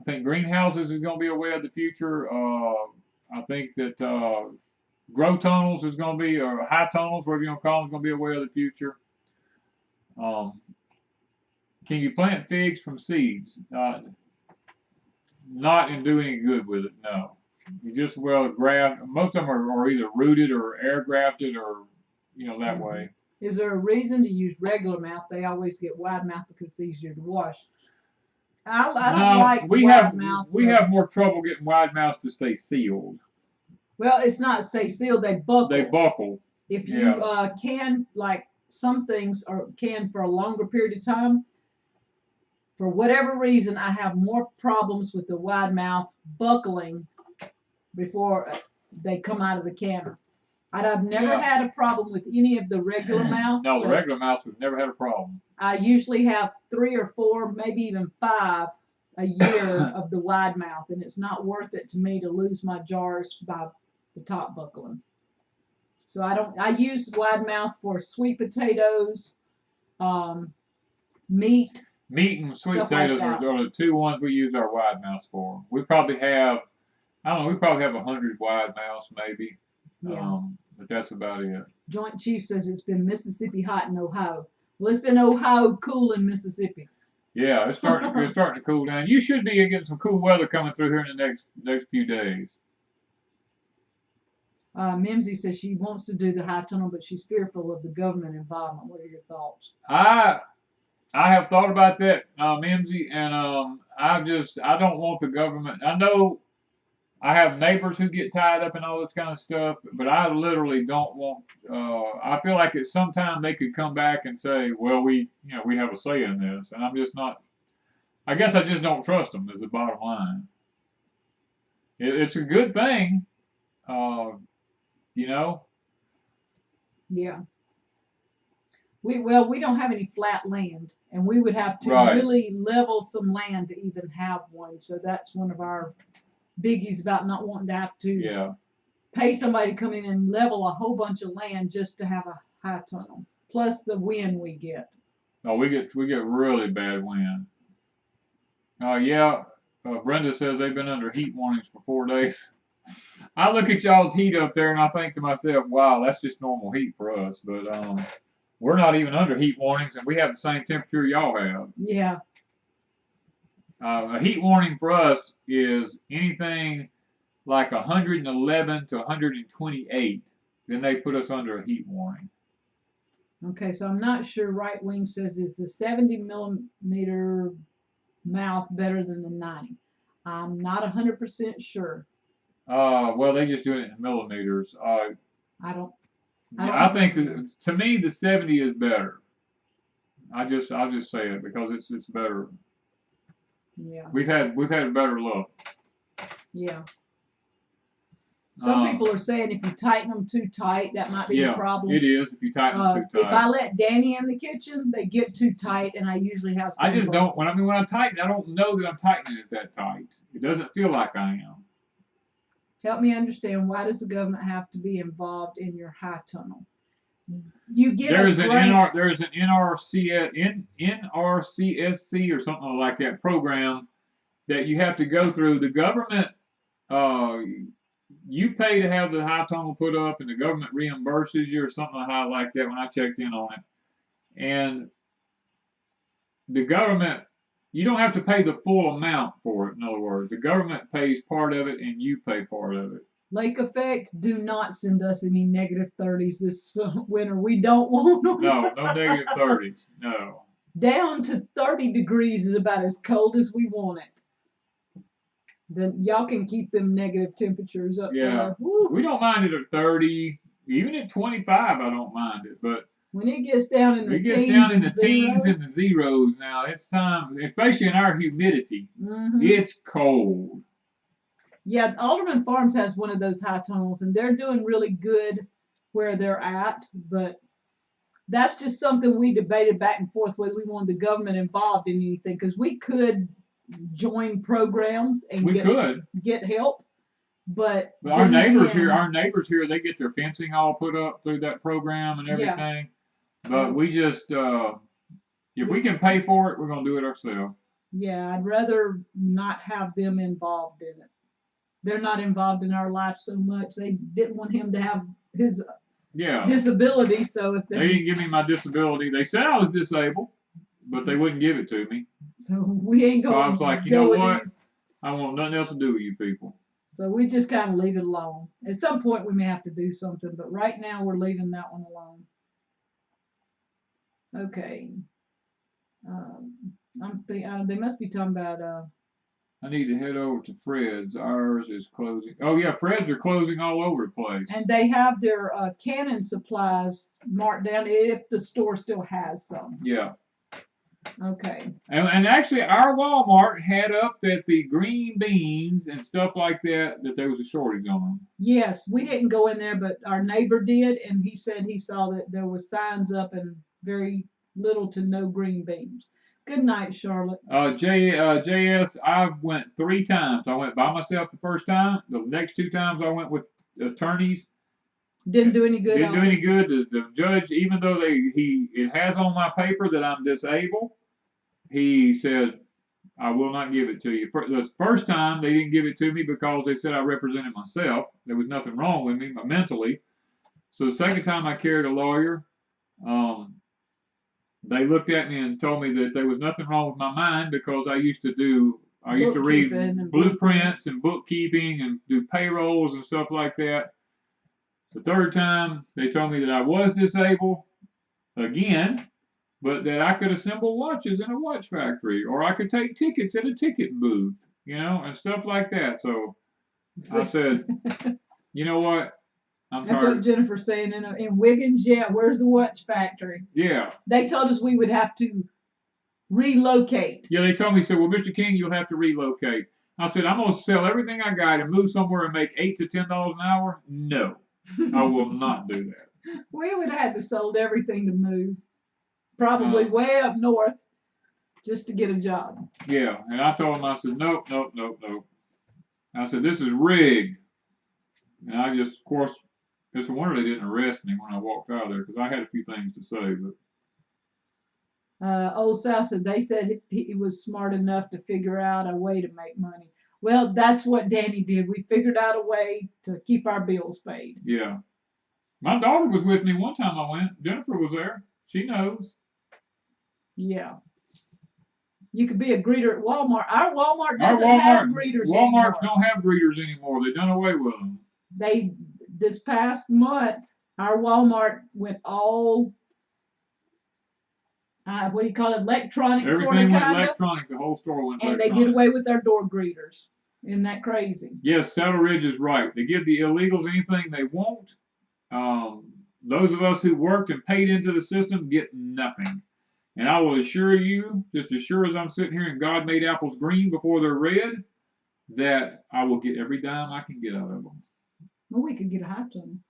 I think greenhouses is going to be a way of the future. I think that grow tunnels is going to be, or high tunnels, whatever you want to call them, is going to be a way of the future. Can you plant figs from seeds? Not and do any good with it, no. You just graft. Most of them are either rooted or air grafted or, that way. Is there a reason to use regular mouth? They always get wide mouth because it's easier to wash. I don't like wide mouth. We have more trouble getting wide mouths to stay sealed. Well, it's not stay sealed. They buckle. They buckle. If you can, like some things are canned for a longer period of time, for whatever reason, I have more problems with the wide mouth buckling before they come out of the canner. I've never had a problem with any of the regular mouth. No, the regular mouths, we've never had a problem. I usually have 3 or 4, maybe even 5 a year of the wide mouth, and it's not worth it to me to lose my jars by the top buckling. So I use wide mouth for sweet potatoes, meat. Meat and sweet potatoes are the 2 ones we use our wide mouths for. We probably have, I don't know, we probably have 100 wide mouths maybe. Yeah. But that's about it. Joint Chief says it's been Mississippi hot in Ohio. Well, it's been Ohio cool in Mississippi. Yeah, it's starting to cool down. You should be getting some cool weather coming through here in the next few days. Mimsy says she wants to do the high tunnel, but she's fearful of the government involvement. What are your thoughts? I have thought about that, Mimsy, and I don't want the government. I know I have neighbors who get tied up in all this kind of stuff, but I literally don't want. I feel like at some time they could come back and say, "Well, we have a say in this," and I'm just not. I guess I just don't trust them. Is the bottom line. It's a good thing, Yeah. We don't have any flat land, and we would have to Right. really level some land to even have one. So that's one of our biggies about not wanting to have to Yeah. pay somebody to come in and level a whole bunch of land just to have a high tunnel. Plus the wind we get. Oh, we get really bad wind. Yeah. Brenda says they've been under heat warnings for 4 days. I look at y'all's heat up there and I think to myself, wow, that's just normal heat for us. But we're not even under heat warnings, and we have the same temperature y'all have. Yeah. A heat warning for us is anything like 111 to 128. Then they put us under a heat warning. Okay, so I'm not sure. Right Wing says, is the 70 millimeter mouth better than the 90? I'm not 100% sure. Well, they just do it in millimeters. I don't I think to me the 70 is better. I'll just say it because it's better. Yeah. We've had a better look. Yeah. Some people are saying if you tighten them too tight, that might be the problem. It is if you tighten them too tight. If I let Danny in the kitchen, they get too tight, and I usually have some. I just don't. When I tighten, I don't know that I'm tightening it that tight. It doesn't feel like I am. Help me understand, why does the government have to be involved in your high tunnel? You get there's an NRCSC or something like that program that you have to go through. The government, you pay to have the high tunnel put up, and the government reimburses you or something like that when I checked in on it. And the government, you don't have to pay the full amount for it. In other words, the government pays part of it and you pay part of it. Lake Effect, do not send us any -30s this winter. We don't want them. No -30s. No. Down to 30 degrees is about as cold as we want it. Then y'all can keep them negative temperatures up there. Woo. We don't mind it at 30, even at 25. I don't mind it, but when it gets down in the teens and the zeros, now it's time, especially in our humidity. It's cold. Yeah, Alderman Farms has one of those high tunnels, and they're doing really good where they're at, but that's just something we debated back and forth whether we wanted the government involved in anything, because we could join programs and get help. But our neighbors here, they get their fencing all put up through that program and everything. Yeah. But we just, if we can pay for it, we're going to do it ourselves. Yeah, I'd rather not have them involved in it. They're not involved in our life so much. They didn't want him to have his disability. So if they didn't give me my disability, they said I was disabled, but they wouldn't give it to me. So we ain't going. So I was like, you know what? I want nothing else to do with you people. So we just kind of leave it alone. At some point we may have to do something, but right now we're leaving that one alone. Okay. They must be talking about. I need to head over to Fred's. Ours is closing. Oh yeah, Fred's are closing all over the place. And they have their canning supplies marked down if the store still has some. Yeah. Okay. And actually, our Walmart had up that the green beans and stuff like that there was a shortage on them. Yes, we didn't go in there, but our neighbor did, and he said he saw that there was signs up and very little to no green beans. Good night, Charlotte. JS, I went 3 times. I went by myself the first time. The next 2 times I went with attorneys. Didn't do any good. Didn't do any good. The judge, even though it has on my paper that I'm disabled, he said, I will not give it to you. The first time they didn't give it to me because they said I represented myself. There was nothing wrong with me mentally. So the second time I carried a lawyer, they looked at me and told me that there was nothing wrong with my mind because I used to read blueprints and bookkeeping and do payrolls and stuff like that. The third time, they told me that I was disabled again, but that I could assemble watches in a watch factory, or I could take tickets at a ticket booth, and stuff like that. So I said, you know what? That's what Jennifer's saying in Wiggins. Yeah, where's the watch factory? Yeah. They told us we would have to relocate. Yeah, they told me, well, Mr. King, you'll have to relocate. I said, I'm going to sell everything I got and move somewhere and make $8 to $10 an hour? No, I will not do that. We would have had to sold everything to move. probably way up north just to get a job. Yeah, and I told him, I said, nope. I said, this is rigged. And I just, of course, it's a wonder they didn't arrest me when I walked out of there because I had a few things to say. But Old South said they said he was smart enough to figure out a way to make money. Well, that's what Danny did. We figured out a way to keep our bills paid. Yeah. My daughter was with me one time I went. Jennifer was there. She knows. Yeah. You could be a greeter at Walmart. Our Walmart doesn't have greeters anymore. Walmarts don't have greeters anymore. They've done away with them. This past month, our Walmart went all, what do you call it, electronic sort of kind of. Everything went electronic. The whole store went electronic. And they did away with their door greeters. Isn't that crazy? Yes, Saddle Ridge is right. They give the illegals anything they want. Those of us who worked and paid into the system get nothing. And I will assure you, just as sure as I'm sitting here and God made apples green before they're red, that I will get every dime I can get out of them. Well, we could get a high ton.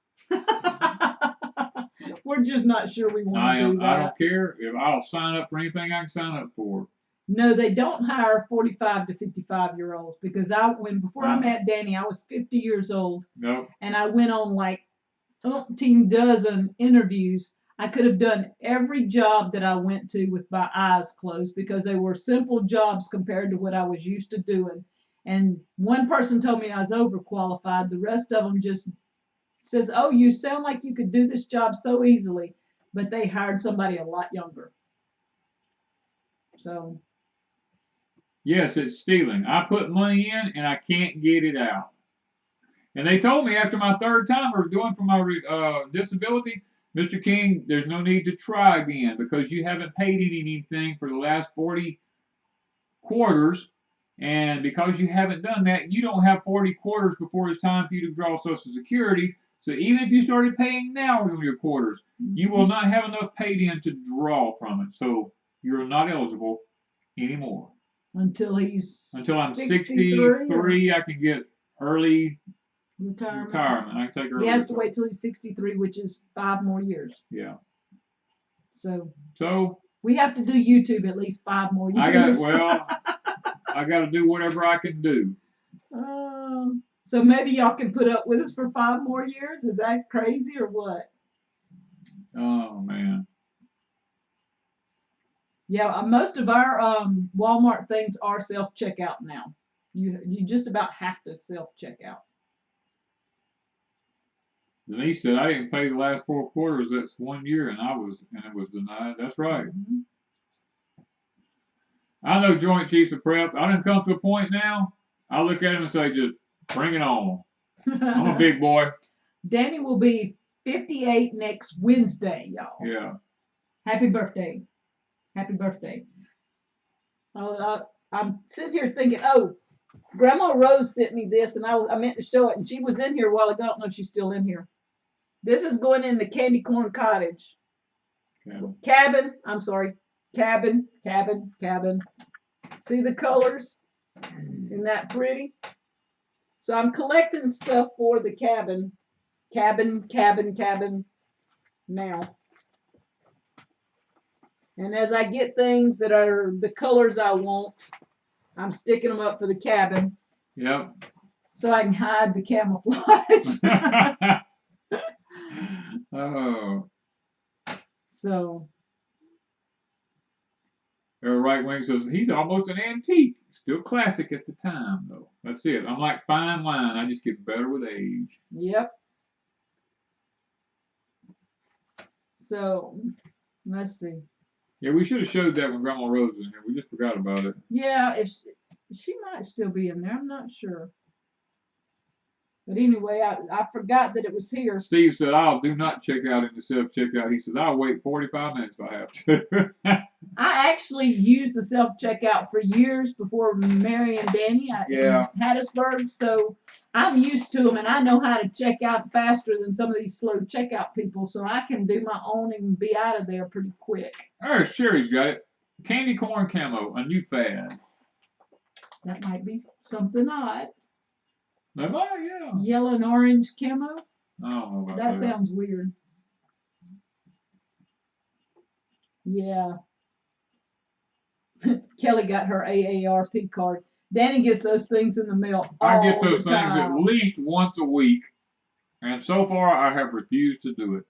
We're just not sure we want to do that. I don't care. If I'll sign up for anything I can sign up for. No, they don't hire 45 to 55-year-olds because before I met Danny, I was 50 years old. Nope. And I went on like 18 dozen interviews. I could have done every job that I went to with my eyes closed because they were simple jobs compared to what I was used to doing. And one person told me I was overqualified. The rest of them just says, oh, you sound like you could do this job so easily. But they hired somebody a lot younger. So. Yes, it's stealing. I put money in and I can't get it out. And they told me after my third time of doing for my disability, Mr. King, there's no need to try again because you haven't paid anything for the last 40 quarters. And because you haven't done that, you don't have 40 quarters before it's time for you to draw Social Security. So even if you started paying now on your quarters, you will not have enough paid in to draw from it. So you're not eligible anymore. Until I'm 63, I can get early retirement. I can take early. He has to wait till he's 63, which is 5 more years. Yeah. So we have to do YouTube at least 5 more years. I got to do whatever I can do. So maybe y'all can put up with us for 5 more years? Is that crazy or what? Oh, man. Yeah, most of our Walmart things are self-checkout now. You just about have to self-checkout. Denise said, I didn't pay the last 4 quarters. That's 1 year, and it was denied. That's right. Mm-hmm. I know Joint Chiefs of Prep. I done come to a point now. I look at him and say, just bring it on. I'm a big boy. Danny will be 58 next Wednesday, y'all. Yeah. Happy birthday. Happy birthday. I'm sitting here thinking, Grandma Rose sent me this, and I meant to show it, and she was in here a while ago. I don't know if she's still in here. This is going in the Candy Corn Cottage. Cabin. See the colors? Isn't that pretty? So I'm collecting stuff for the cabin. Cabin now. And as I get things that are the colors I want, I'm sticking them up for the cabin. Yep. So I can hide the camouflage. Oh. So. Right Wing says, he's almost an antique. Still classic at the time, though. That's it. I'm like fine wine. I just get better with age. Yep. So, let's see. Yeah, we should have showed that when Grandma Rose was in here. We just forgot about it. Yeah, she might still be in there. I'm not sure. But anyway, I forgot that it was here. Steve said, do not check out in the self-checkout. He says, I'll wait 45 minutes if I have to. I actually used the self-checkout for years before Mary and Danny in Hattiesburg, so I'm used to them, and I know how to check out faster than some of these slow checkout people, so I can do my own and be out of there pretty quick. Sherry's got it. Candy corn camo, a new fad. That might be something odd. That might, yeah. Yellow and orange camo? I don't know about that. That sounds weird. Yeah. Kelly got her AARP card. Danny gets those things in the mail all I get those the things at time. least once a week, and so far I have refused to do it.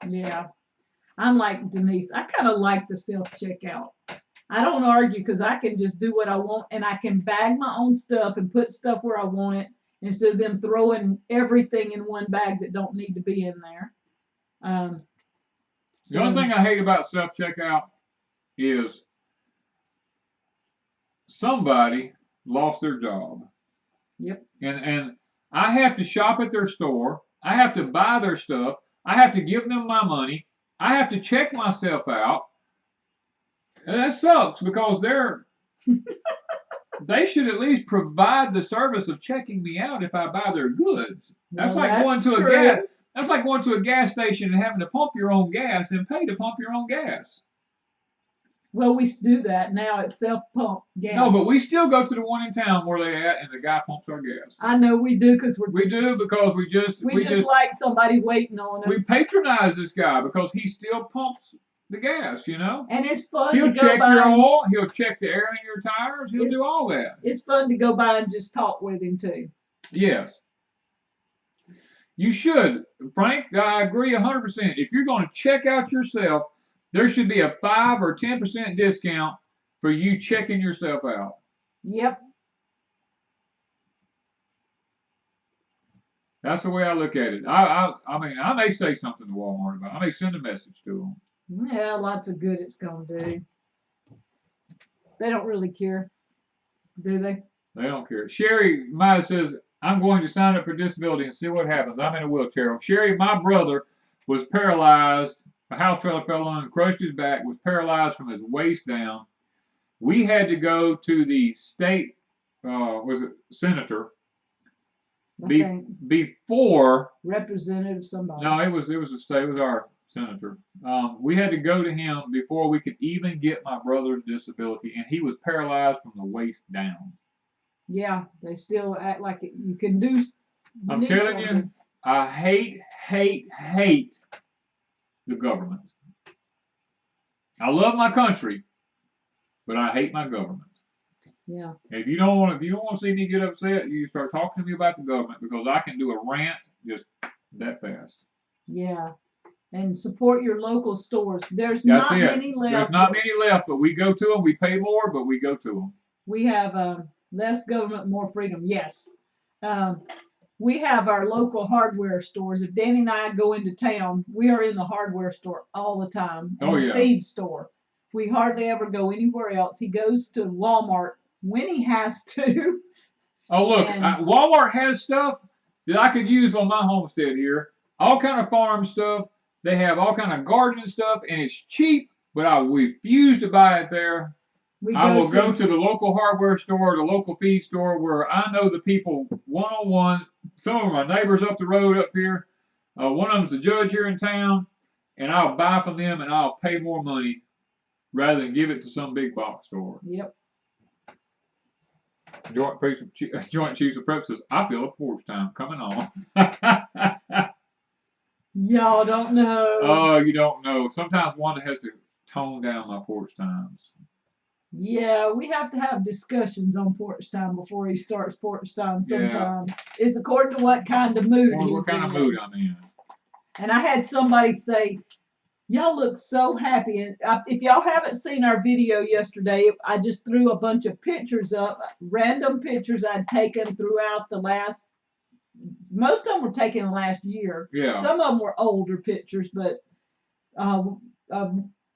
Yeah. I'm like Denise. I kind of like the self-checkout. I don't argue because I can just do what I want, and I can bag my own stuff and put stuff where I want it instead of them throwing everything in one bag that don't need to be in there. The only thing I hate about self-checkout is somebody lost their job. Yep. And I have to shop at their store. I have to buy their stuff. I have to give them my money. I have to check myself out. And that sucks because they should at least provide the service of checking me out if I buy their goods. That's Well, like going to true. a gas. That's like going to a gas station and having to pump your own gas and pay to pump your own gas. Well, we do that now. It's self-pump gas. No, but we still go to the one in town where they at, and the guy pumps our gas. I know we do because we just like somebody waiting on us. We patronize this guy because he still pumps the gas, you know. And it's fun. He'll to go check by your oil. He'll check the air in your tires. He'll do all that. It's fun to go by and just talk with him too. Yes. You should, Frank. I agree 100%. If you're going to check out yourself, there should be a 5 or 10% discount for you checking yourself out. Yep. That's the way I look at it. I mean, I may say something to Walmart about it. I may send a message to them. Yeah, lots of good it's going to do. They don't really care, do they? They don't care. Sherry Maya says, I'm going to sign up for disability and see what happens. I'm in a wheelchair. Well, Sherry, my brother was paralyzed. A house trailer fell on him, crushed his back, was paralyzed from his waist down. We had to go to the state, senator, before representative somebody. No, it was a state. It was our senator. We had to go to him before we could even get my brother's disability, and he was paralyzed from the waist down. Yeah, they still act like you can do. I'm telling you, I hate the government. I love my country, but I hate my government. Yeah. If you don't want to see me get upset, you start talking to me about the government because I can do a rant just that fast. Yeah. And support your local stores. There's not many left. There's not many left, but we go to them. We pay more, but we go to them. We have less government, more freedom. Yes. We have our local hardware stores. If Danny and I go into town, we are in the hardware store all the time. And the feed store. We hardly ever go anywhere else. He goes to Walmart when he has to. Oh, look, Walmart has stuff that I could use on my homestead here. All kind of farm stuff. They have all kind of gardening stuff, and it's cheap, but I refuse to buy it there. I will go to the local hardware store, the local feed store, where I know the people one-on-one. Some of them are my neighbors up the road up here. One of them's the judge here in town, and I'll buy from them, and I'll pay more money rather than give it to some big box store. Yep. Joint Chiefs of Prep says, I feel a porch time coming on. Y'all don't know. Oh, you don't know. Sometimes Wanda has to tone down my porch times. Yeah, we have to have discussions on porch time before he starts porch time sometimes. Yeah. It's according to what kind of mood he's in. What kind of mood I'm in. And I had somebody say, y'all look so happy. And if y'all haven't seen our video yesterday, I just threw a bunch of pictures up, random pictures I'd taken throughout the last, most of them were taken the last year. Yeah. Some of them were older pictures, but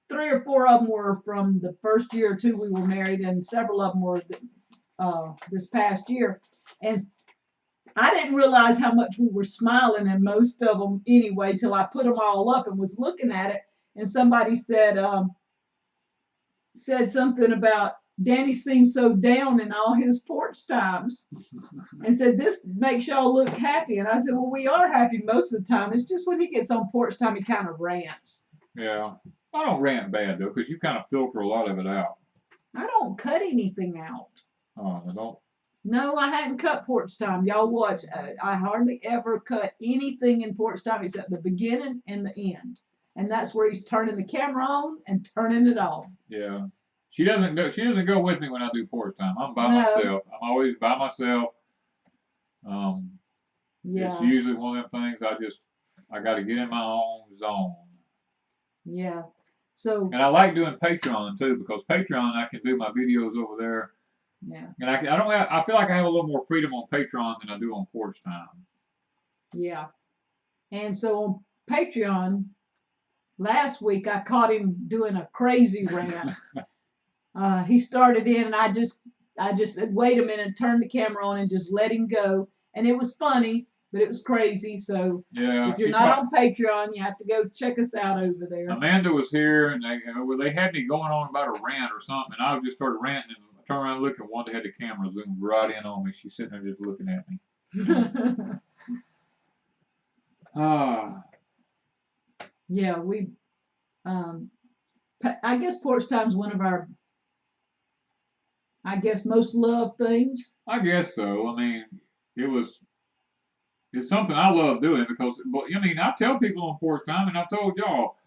3 or 4 of them were from the first year or two we were married, and several of them were this past year. And I didn't realize how much we were smiling in most of them anyway till I put them all up and was looking at it. And somebody said something about Danny seems so down in all his porch times and said, this makes y'all look happy. And I said, well, we are happy most of the time. It's just when he gets on porch time, he kind of rants. Yeah. I don't rant bad, though, because you kind of filter a lot of it out. I don't cut anything out. Oh, I don't? No, I hadn't cut porch time. Y'all watch. I hardly ever cut anything in porch time except the beginning and the end. and that's where he's turning the camera on and turning it off. Yeah. She doesn't go with me when I do porch time. I'm by No. myself. I'm always by myself. Yeah. It's usually one of them things I got to get in my own zone. Yeah. So. And I like doing Patreon too, because Patreon I can do my videos over there. Yeah. And I feel like I have a little more freedom on Patreon than I do on porch time. Yeah. And so on Patreon, last week I caught him doing a crazy rant. He started in, and I just said, wait a minute, turned the camera on and just let him go. And it was funny, but it was crazy. So yeah, if you're not on Patreon, you have to go check us out over there. Amanda was here, and they had me going on about a rant or something, and I just started ranting, and I turned around and looked, and Wanda had the camera zoomed right in on me. She's sitting there just looking at me. Yeah, we, I guess porch time's one of our, most loved things. I guess so. I mean, it's something I love doing because, I mean, I tell people on porch time, and I've told y'all,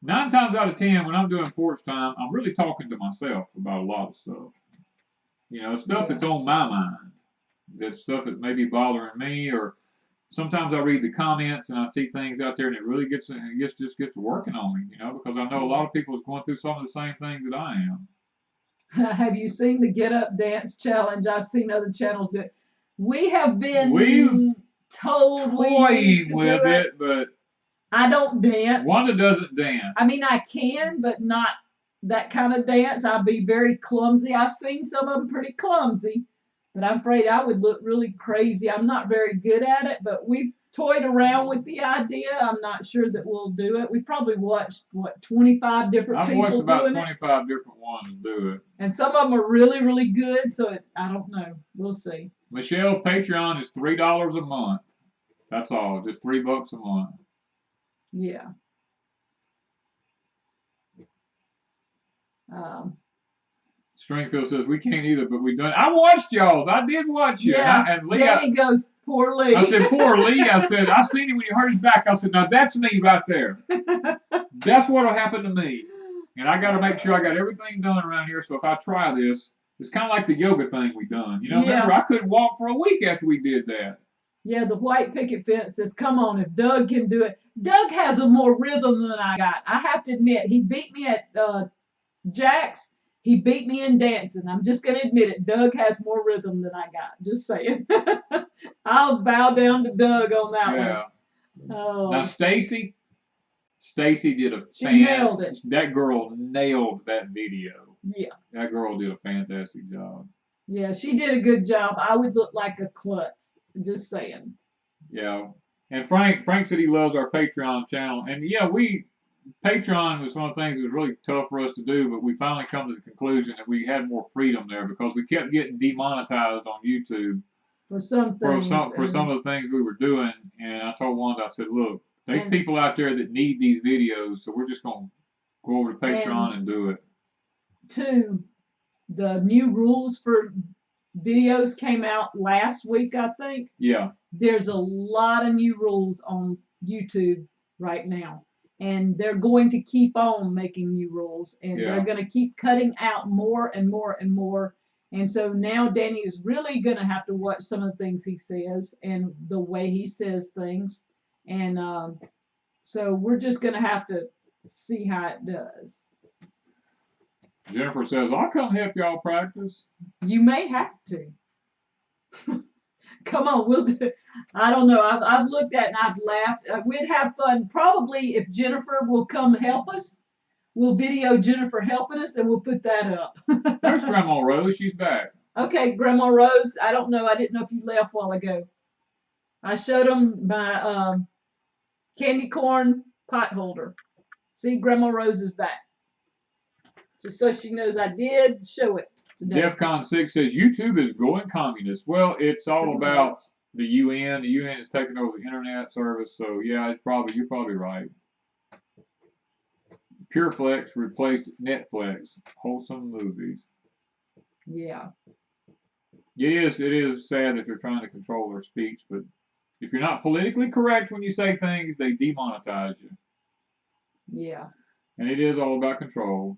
9 times out of 10 when I'm doing porch time, I'm really talking to myself about a lot of stuff. You know, stuff that's on my mind. That stuff that may be bothering me, or sometimes I read the comments and I see things out there, and it really gets working on me, you know, because I know a lot of people is going through some of the same things that I am. Have you seen the Get Up Dance Challenge? I've seen other channels do it. We've told toying with it, but I don't dance. Wanda doesn't dance. I mean, I can, but not that kind of dance. I'll be very clumsy. I've seen some of them pretty clumsy, but I'm afraid I would look really crazy. I'm not very good at it, but we've toyed around with the idea. I'm not sure that we'll do it. We probably watched, 25 different people doing it? I've watched about 25 different ones do it. And some of them are really, really good, so I don't know. We'll see. Michelle, Patreon is $3 a month. That's all, just $3 a month. Yeah. Stringfield says we can't either, but we done. I watched y'all. I did watch you. Yeah. And Lee, Danny goes, poor Lee. I said, poor Lee. I said, I seen him when he hurt his back. I said, now that's me right there. That's what'll happen to me. And I got to make sure I got everything done around here. So if I try this, it's kind of like the yoga thing we done. You know, remember I couldn't walk for a week after we did that. Yeah, the white picket fence says, come on, if Doug can do it. Doug has a more rhythm than I got. I have to admit, he beat me at Jack's. He beat me in dancing. I'm just going to admit it. Doug has more rhythm than I got. Just saying. I'll bow down to Doug on that one. Now, Stacy did she nailed it. That girl nailed that video. Yeah. That girl did a fantastic job. Yeah, she did a good job. I would look like a klutz. Just saying. Yeah. And Frank said he loves our Patreon channel. And yeah, Patreon was one of the things that was really tough for us to do, but we finally come to the conclusion that we had more freedom there because we kept getting demonetized on YouTube for some things. For some of the things we were doing. And I told Wanda, I said, look, there's people out there that need these videos, so we're just going to go over to Patreon and do it. 2, the new rules for videos came out last week, I think. Yeah. There's a lot of new rules on YouTube right now. And they're going to keep on making new rules. And they're going to keep cutting out more and more and more. And so now Danny is really going to have to watch some of the things he says and the way he says things. And so we're just going to have to see how it does. Jennifer says, I'll come help y'all practice. You may have to. Come on, we'll do it. I don't know. I've looked at it and I've laughed. We'd have fun. Probably if Jennifer will come help us, we'll video Jennifer helping us and we'll put that up. There's Grandma Rose. She's back. Okay, Grandma Rose. I don't know. I didn't know if you left a while ago. I showed them my candy corn pot holder. See, Grandma Rose is back. Just so she knows I did show it today. DEFCON 6 says YouTube is going communist. Well, it's all about the UN. The UN is taking over the internet service, so yeah, you're probably right. PureFlex replaced Netflix. Wholesome movies. Yeah. It is sad if they're trying to control their speech, but if you're not politically correct when you say things, they demonetize you. Yeah. And it is all about control.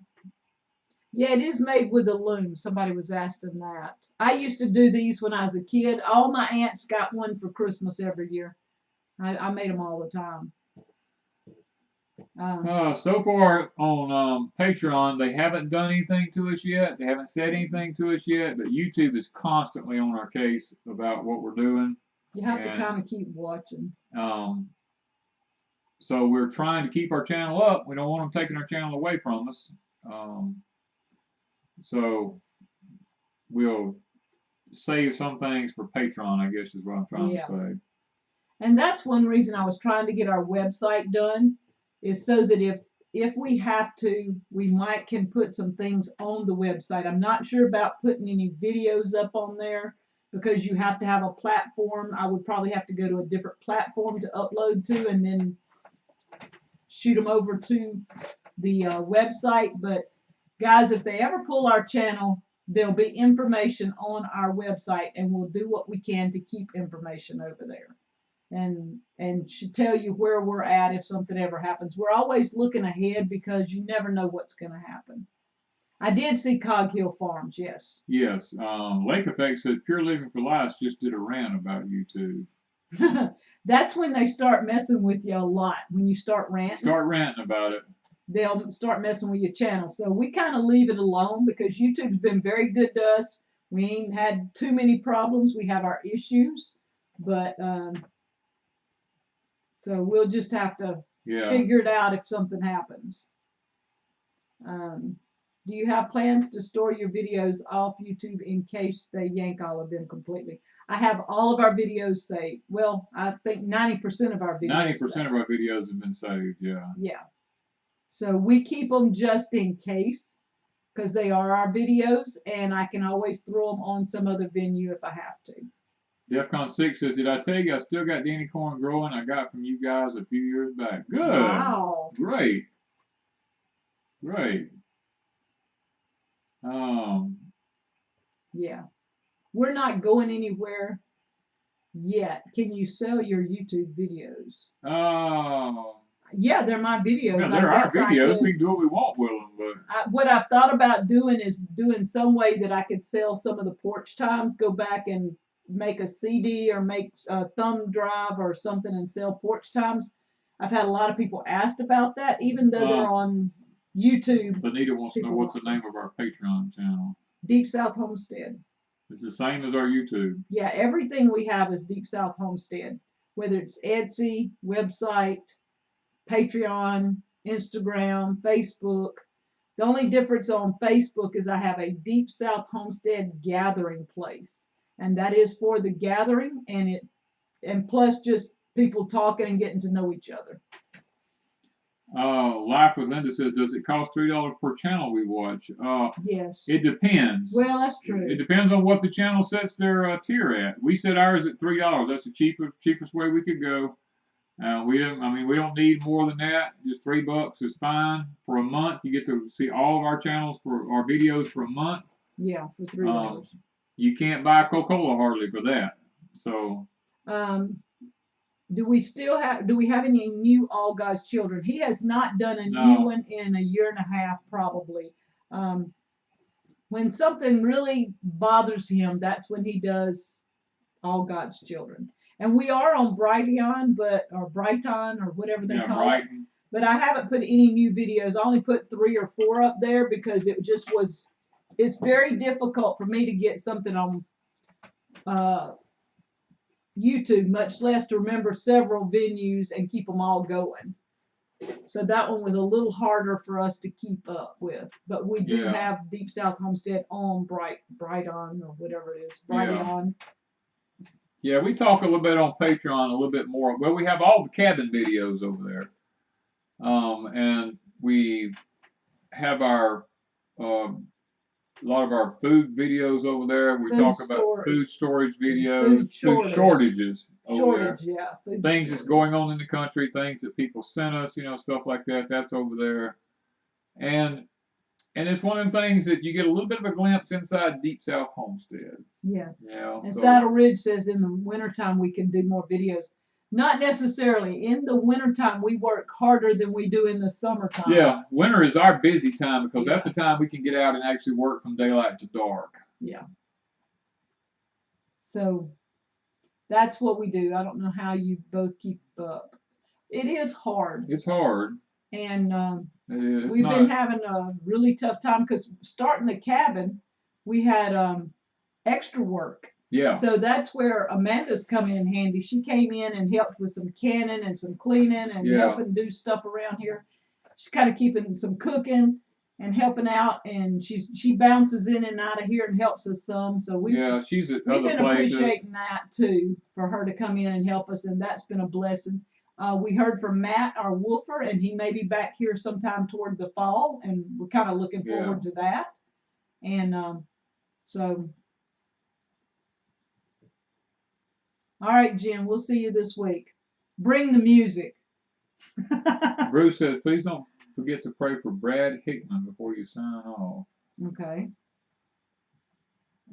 Yeah, it is made with a loom. Somebody was asking that. I used to do these when I was a kid. All my aunts got one for Christmas every year. I made them all the time. So far on Patreon, they haven't done anything to us yet. They haven't said anything to us yet, but YouTube is constantly on our case about what we're doing. You have to kind of keep watching. So we're trying to keep our channel up. We don't want them taking our channel away from us. So we'll save some things for Patreon, I guess is what I'm trying to say. And that's one reason I was trying to get our website done, is so that if we have to, we can put some things on the website. I'm not sure about putting any videos up on there because you have to have a platform. I would probably have to go to a different platform to upload to and then shoot them over to the website. But guys, if they ever pull our channel, there'll be information on our website, and we'll do what we can to keep information over there. And should tell you where we're at if something ever happens. We're always looking ahead because you never know what's going to happen. I did see Cog Hill Farms, yes. Yes. Lake Effect said Pure Living for Life just did a rant about YouTube. That's when they start messing with you a lot. When you start ranting. Start ranting about it. They'll start messing with your channel. So we kind of leave it alone because YouTube's been very good to us. We ain't had too many problems. We have our issues, but so we'll just have to figure it out if something happens. Do you have plans to store your videos off YouTube in case they yank all of them completely? I have all of our videos saved. Well, I think 90% of our videos. 90% of our videos have been saved, yeah. Yeah. So we keep them just in case because they are our videos, and I can always throw them on some other venue if I have to. DEFCON 6 says, did I tell you I still got Danny corn growing I got from you guys a few years back? Good. Wow. Great. Great. Yeah. We're not going anywhere yet. Can you sell your YouTube videos? Yeah, they're my videos. Yeah, they're our videos. We can do what we want with them. But what I've thought about doing is doing some way that I could sell some of the porch times, go back and make a CD or make a thumb drive or something and sell porch times. I've had a lot of people asked about that, even though they're on YouTube. Benita wants to know what's the name of our Patreon channel. Deep South Homestead. It's the same as our YouTube. Yeah, everything we have is Deep South Homestead, whether it's Etsy, website, Patreon, Instagram, Facebook. The only difference on Facebook is I have a Deep South Homestead gathering place, and that is for the gathering, and plus just people talking and getting to know each other. Life with Linda says, does it cost $3 per channel we watch? Yes. It depends. Well, that's true. It depends on what the channel sets their tier at. We set ours at $3. That's the cheapest way we could go. We don't need more than that. Just $3 is fine. For a month, you get to see all of our channels for our videos for a month. Yeah, for $3. You can't buy Coca-Cola hardly for that. So. Do we have any new All God's Children? He has not done a new one in a year and a half, probably. When something really bothers him, that's when he does All God's Children. And we are on Brighton, or whatever they call it. But I haven't put any new videos. I only put 3 or 4 up there because it's very difficult for me to get something on YouTube, much less to remember several venues and keep them all going. So that one was a little harder for us to keep up with. But we do have Deep South Homestead on Brighton or whatever it is. Brighton. Yeah, we talk a little bit on Patreon, a little bit more. Well, we have all the cabin videos over there. And we have our a lot of our food videos over there. We talk about food storage videos, food shortages over there. Yeah. Things that's going on in the country, things that people sent us, stuff like that. That's over there. And it's one of them things that you get a little bit of a glimpse inside Deep South Homestead. Yeah. And Saddle Ridge says in the wintertime we can do more videos. Not necessarily. In the wintertime, we work harder than we do in the summertime. Yeah, winter is our busy time because that's the time we can get out and actually work from daylight to dark. Yeah. So that's what we do. I don't know how you both keep up. It is hard. It's hard. And it's we've been having a really tough time because starting the cabin, we had extra work. Yeah. So that's where Amanda's come in handy. She came in and helped with some canning and some cleaning and helping do stuff around here. She's kind of keeping some cooking and helping out, and she bounces in and out of here and helps us some. So we've she's at been other places. Appreciating that too, for her to come in and help us, and that's been a blessing. We heard from Matt, our wolfer, and he may be back here sometime toward the fall, and we're kind of looking forward to that. And so. All right, Jen, we'll see you this week. Bring the music. Bruce says, please don't forget to pray for Brad Hickman before you sign off. Okay.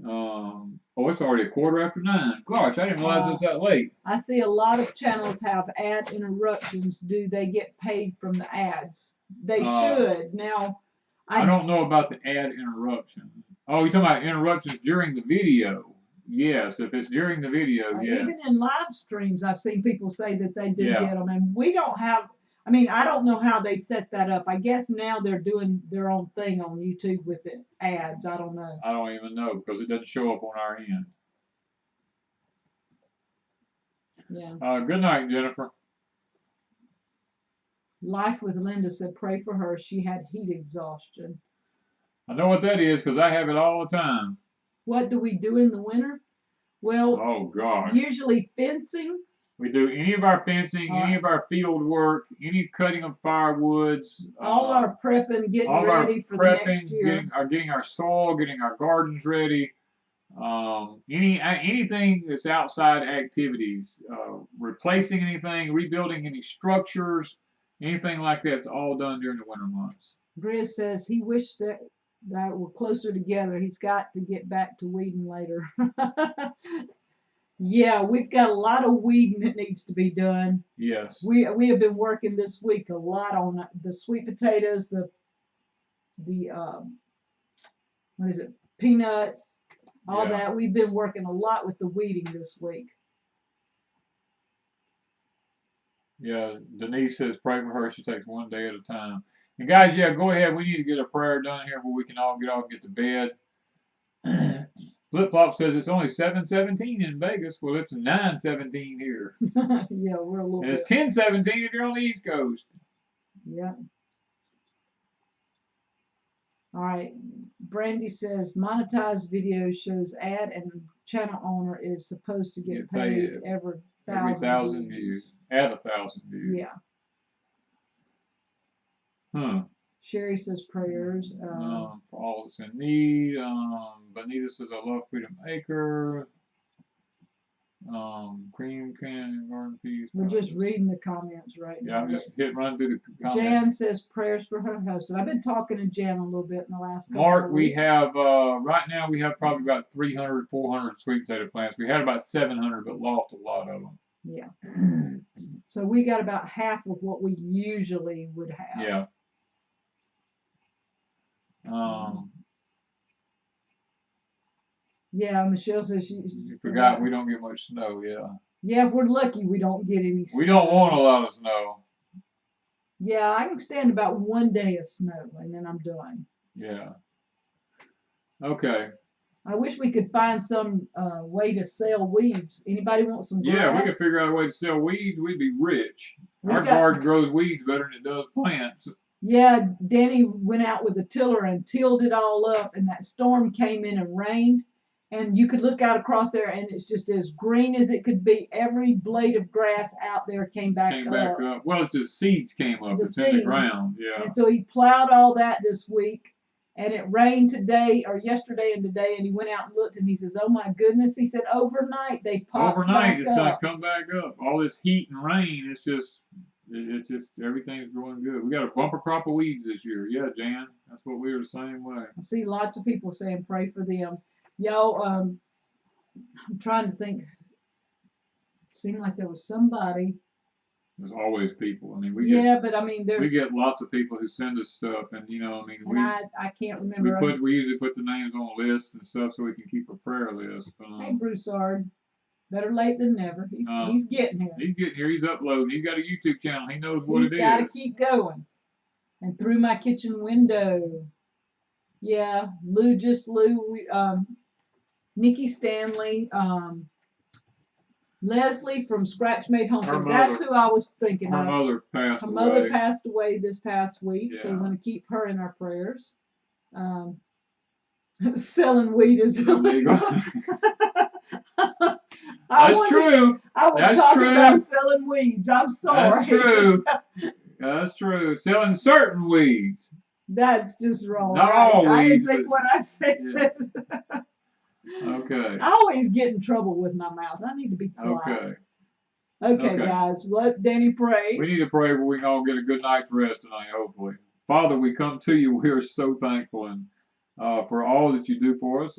It's already 9:15. Gosh, I didn't realize it was that late. I see a lot of channels have ad interruptions. Do they get paid from the ads? They should. Now, I don't know about the ad interruption. Oh, you're talking about interruptions during the video. Yes, if it's during the video, yeah. Even in live streams, I've seen people say that they do get them, and we don't have. I mean, I don't know how they set that up. I guess now they're doing their own thing on YouTube with the ads. I don't know. I don't even know because it doesn't show up on our end. Yeah. Good night, Jennifer. Life with Linda said, pray for her. She had heat exhaustion. I know what that is because I have it all the time. What do we do in the winter? Well, oh gosh, usually fencing. We do any of our fencing, any of our field work, any cutting of firewoods. All our prepping, getting ready for the next year. Getting our soil, getting our gardens ready. Anything that's outside activities, replacing anything, rebuilding any structures, anything like that's all done during the winter months. Grizz says he wished that we're closer together. He's got to get back to weeding later. Yeah, we've got a lot of weeding that needs to be done. Yes. We have been working this week a lot on the sweet potatoes, the what is it, peanuts, all that. We've been working a lot with the weeding this week. Yeah, Denise says pray for her. She takes one day at a time. And guys, go ahead. We need to get a prayer done here where we can all get to bed. Flip Flop says it's only 7:17 in Vegas. Well, it's 9:17 here. Yeah, we're a little. And it's 10:17 if you're on the East Coast. Yeah. All right. Brandy says monetized video shows ad and channel owner is supposed to get paid every 1,000 views. At 1,000 views. Yeah. Huh. Sherry says prayers. For all that's in need. Bonita says I love Freedom Acre. Cream can garden peas. We're just reading the comments right now. Yeah, I'm just running through the comments. Jan says prayers for her husband. I've been talking to Jan a little bit in the last couple Mark, of we weeks. have right now we have probably about 300, 400 sweet potato plants. We had about 700, but lost a lot of them. Yeah. So we got about half of what we usually would have. Yeah. Yeah, Michelle says she forgot we don't get much snow, Yeah, if we're lucky, we don't get any snow. We don't want a lot of snow. Yeah, I can stand about one day of snow, and then I'm done. Yeah. Okay. I wish we could find some way to sell weeds. Anybody want some grass? Yeah, we could figure out a way to sell weeds. We'd be rich. Our garden grows weeds better than it does plants. Yeah, Danny went out with a tiller and tilled it all up, and that storm came in and rained. And you could look out across there, and it's just as green as it could be. Every blade of grass out there came back up. Well, it's just seeds came up. It's in the ground. Yeah. And so he plowed all that this week, and it rained today or yesterday and today. And he went out and looked, and he says, "Oh my goodness!" He said, "Overnight they popped Overnight it's going to come back up. All this heat and rain, it's just everything's growing good. We got a bumper crop of weeds this year. Yeah, Jan, that's what we were the same way. I see lots of people saying pray for them. Y'all, I'm trying to think. seemed like there was somebody. There's always people. I mean, we but I mean, there's. we get lots of people who send us stuff, and you know, I mean, I can't remember. we usually put the names on lists and stuff so we can keep a prayer list. Hey, Broussard. Better late than never. He's getting here. He's getting here. He's uploading. He's got a YouTube channel. He knows what it is. He's got to keep going. And through my kitchen window. Yeah, Lou, Nikki Stanley, Leslie from Scratch Made Homestead. That's who I was thinking of. Her mother passed away this past week, yeah. so we're going to keep her in our prayers. Selling weed is illegal. That's true. I was talking about selling weeds. I'm sorry. That's true. That's true. Selling certain weeds. That's just wrong. Not all weeds. I didn't think what I said. Yeah. Okay. I always get in trouble with my mouth. I need to be quiet. Okay, guys. Let Danny pray. We need to pray where we can all get a good night's rest tonight, hopefully. Father, we come to you. We are so thankful and for all that you do for us.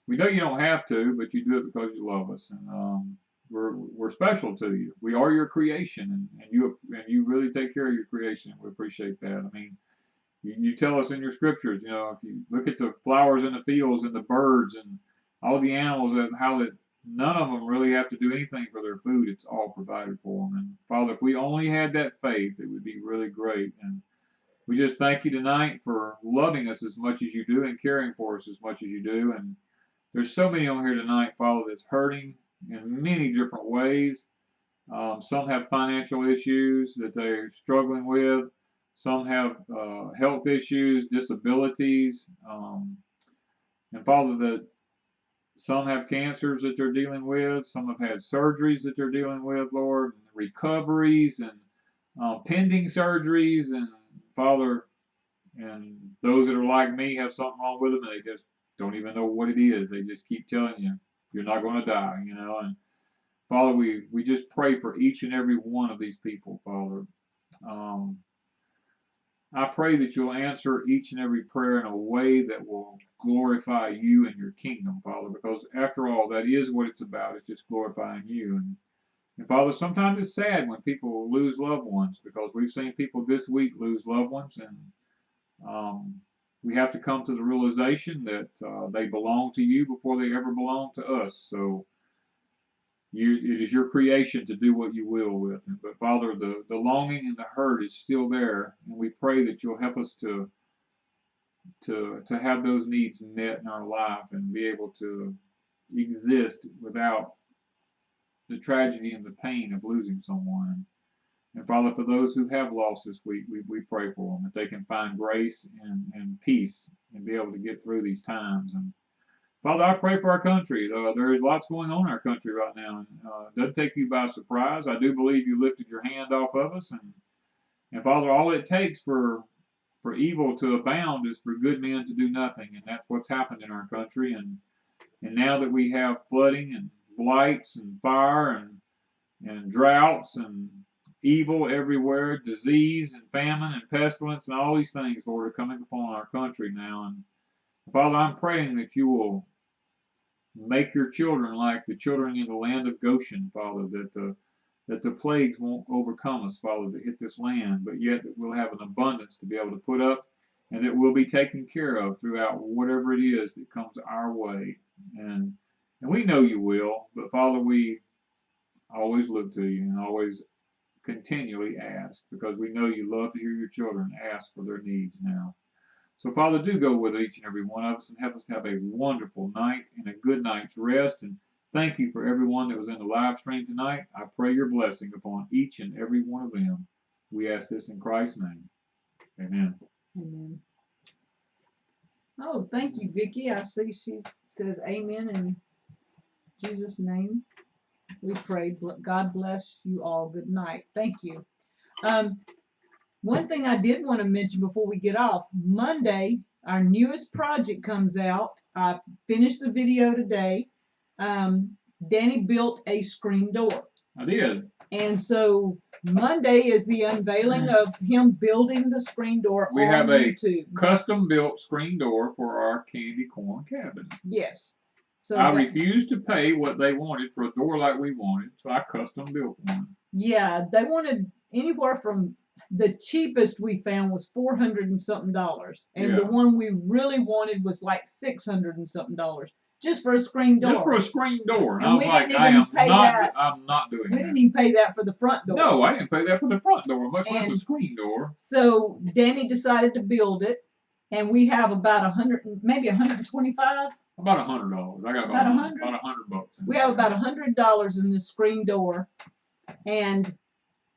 We know you don't have to, but you do it because you love us, and we're special to you. We are your creation, and you really take care of your creation. We appreciate that. I mean, you tell us in your scriptures, you know, if you look at the flowers in the fields and the birds and all the animals, that none of them really have to do anything for their food. It's all provided for them. And Father, if we only had that faith, it would be really great. And we just thank you tonight for loving us as much as you do and caring for us as much as you do. And there's so many on here tonight, Father, that's hurting in many different ways. Some have financial issues that they're struggling with. Some have health issues, disabilities. And Father, that some have cancers that they're dealing with. Some have had surgeries that they're dealing with, Lord, recoveries and pending surgeries. And Father, and those that are like me have something wrong with them, and they just don't even know what it is. They just keep telling you, you're not going to die, you know. And Father, we just pray for each and every one of these people, Father. I pray that you'll answer each and every prayer in a way that will glorify you and your kingdom, Father, because after all, that is what it's about. It's just glorifying you. And Father, sometimes it's sad when people lose loved ones, because we've seen people this week lose loved ones, and we have to come to the realization that they belong to you before they ever belong to us. So it is your creation to do what you will with. But Father, the longing and the hurt is still there, and we pray that you'll help us to have those needs met in our life and be able to exist without the tragedy and the pain of losing someone. And Father, for those who have lost this week, we pray for them, that they can find grace and peace and be able to get through these times. And Father, I pray for our country. There is lots going on in our country right now, and it doesn't take you by surprise. I do believe you lifted your hand off of us, and Father, all it takes for evil to abound is for good men to do nothing, and that's what's happened in our country. And now that we have flooding and blights and fire and droughts and evil everywhere, disease and famine and pestilence and all these things, Lord, are coming upon our country now. And Father, I'm praying that you will make your children like the children in the land of Goshen, Father, that the plagues won't overcome us, Father, to hit this land, but yet that we'll have an abundance to be able to put up, and that we'll be taken care of throughout whatever it is that comes our way. And we know you will, but Father, we always look to you and always continually ask, because we know you love to hear your children ask for their needs now. So, Father, do go with each and every one of us and help us to have a wonderful night and a good night's rest. And thank you for everyone that was in the live stream tonight. I pray your blessing upon each and every one of them. We ask this in Christ's name. Amen. Amen. Oh, thank you, Vicki. I see she says amen in Jesus' name. We pray. God bless you all. Good night. Thank you. One thing I did want to mention before we get off, Monday, our newest project comes out. I finished the video today. Danny built a screen door. I did. And so Monday is the unveiling of him building the screen door on YouTube. We have a custom built screen door for our candy corn cabin. Yes. So I refused to pay what they wanted for a door like we wanted, so I custom built one. Yeah, they wanted anywhere from, the cheapest we found was $400 and something, and the Yeah. one we really wanted was like $600 and something just for a screen door. Just for a screen door. And And I was we like, didn't even pay that. I'm not doing We that. didn't even pay that for the front door. No, I didn't pay that for the front door, much less a And screen door. so Danny decided to build it, and we have about 100, maybe 125. About $100. I got About about $100? $100. We have about $100 in this screen door, and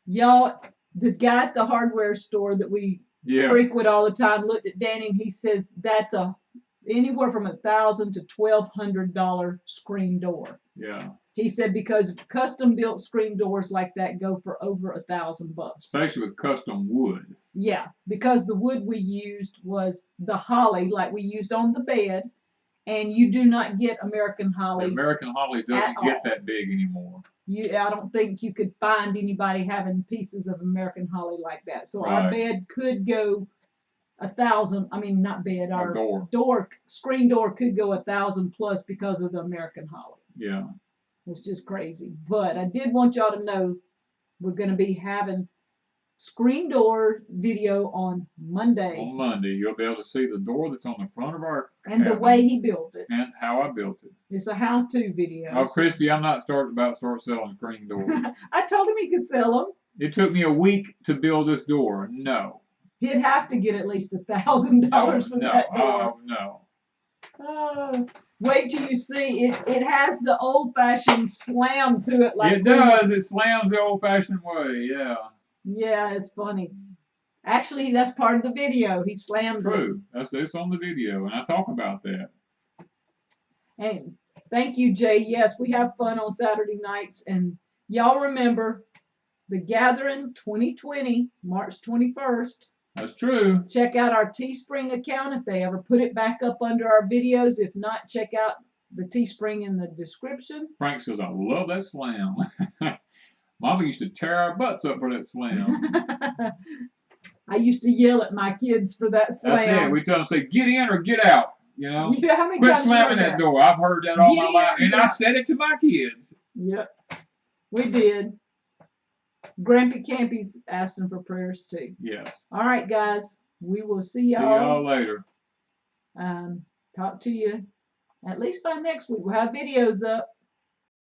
y'all, the guy at the hardware store that we frequent all the time looked at Danny and he says that's anywhere from $1,000 to $1,200 screen door. Yeah. He said because custom built screen doors like that go for over $1,000. Especially with custom wood. Yeah, because the wood we used was the holly like we used on the bed, and you do not get American holly. The American holly doesn't get that big anymore. I don't think you could find anybody having pieces of American holly like that. So Right. our bed could go 1,000. I mean, not bed. Our door screen door could go 1,000 plus because of the American holly. Yeah. It's just crazy. But I did want y'all to know we're going to be having screen door video on Monday. On Monday, you'll be able to see the door that's on the front of our and the way he built it. And how I built it. It's a how-to video. Oh, Christy, I'm not about to start selling screen doors. I told him he could sell them. It took me a week to build this door. No. He'd have to get at least $1,000 for that door. Oh, no. Wait till you see it. It has the old-fashioned slam to it. Like it does. It slams the old-fashioned way. Yeah. Yeah, it's funny. Actually, that's part of the video. He slams True. It's on the video, and I talk about that. And thank you, Jay. Yes, we have fun on Saturday nights. And y'all remember the Gathering 2020, March 21st. That's true. Check out our Teespring account if they ever put it back up under our videos. If not, check out the Teespring in the description. Frank says, I love that slam. Mama used to tear our butts up for that slam. I used to yell at my kids for that slam. That's it. We tell them, say, get in or get out. You know? Yeah, how many quit times slamming that door. I've heard that all my life. And I said it to my kids. Yep. We did. Grampy Campy's asking for prayers too. Yes. All right, guys. We will see y'all. See y'all later. Talk to you at least by next week. We'll have videos up.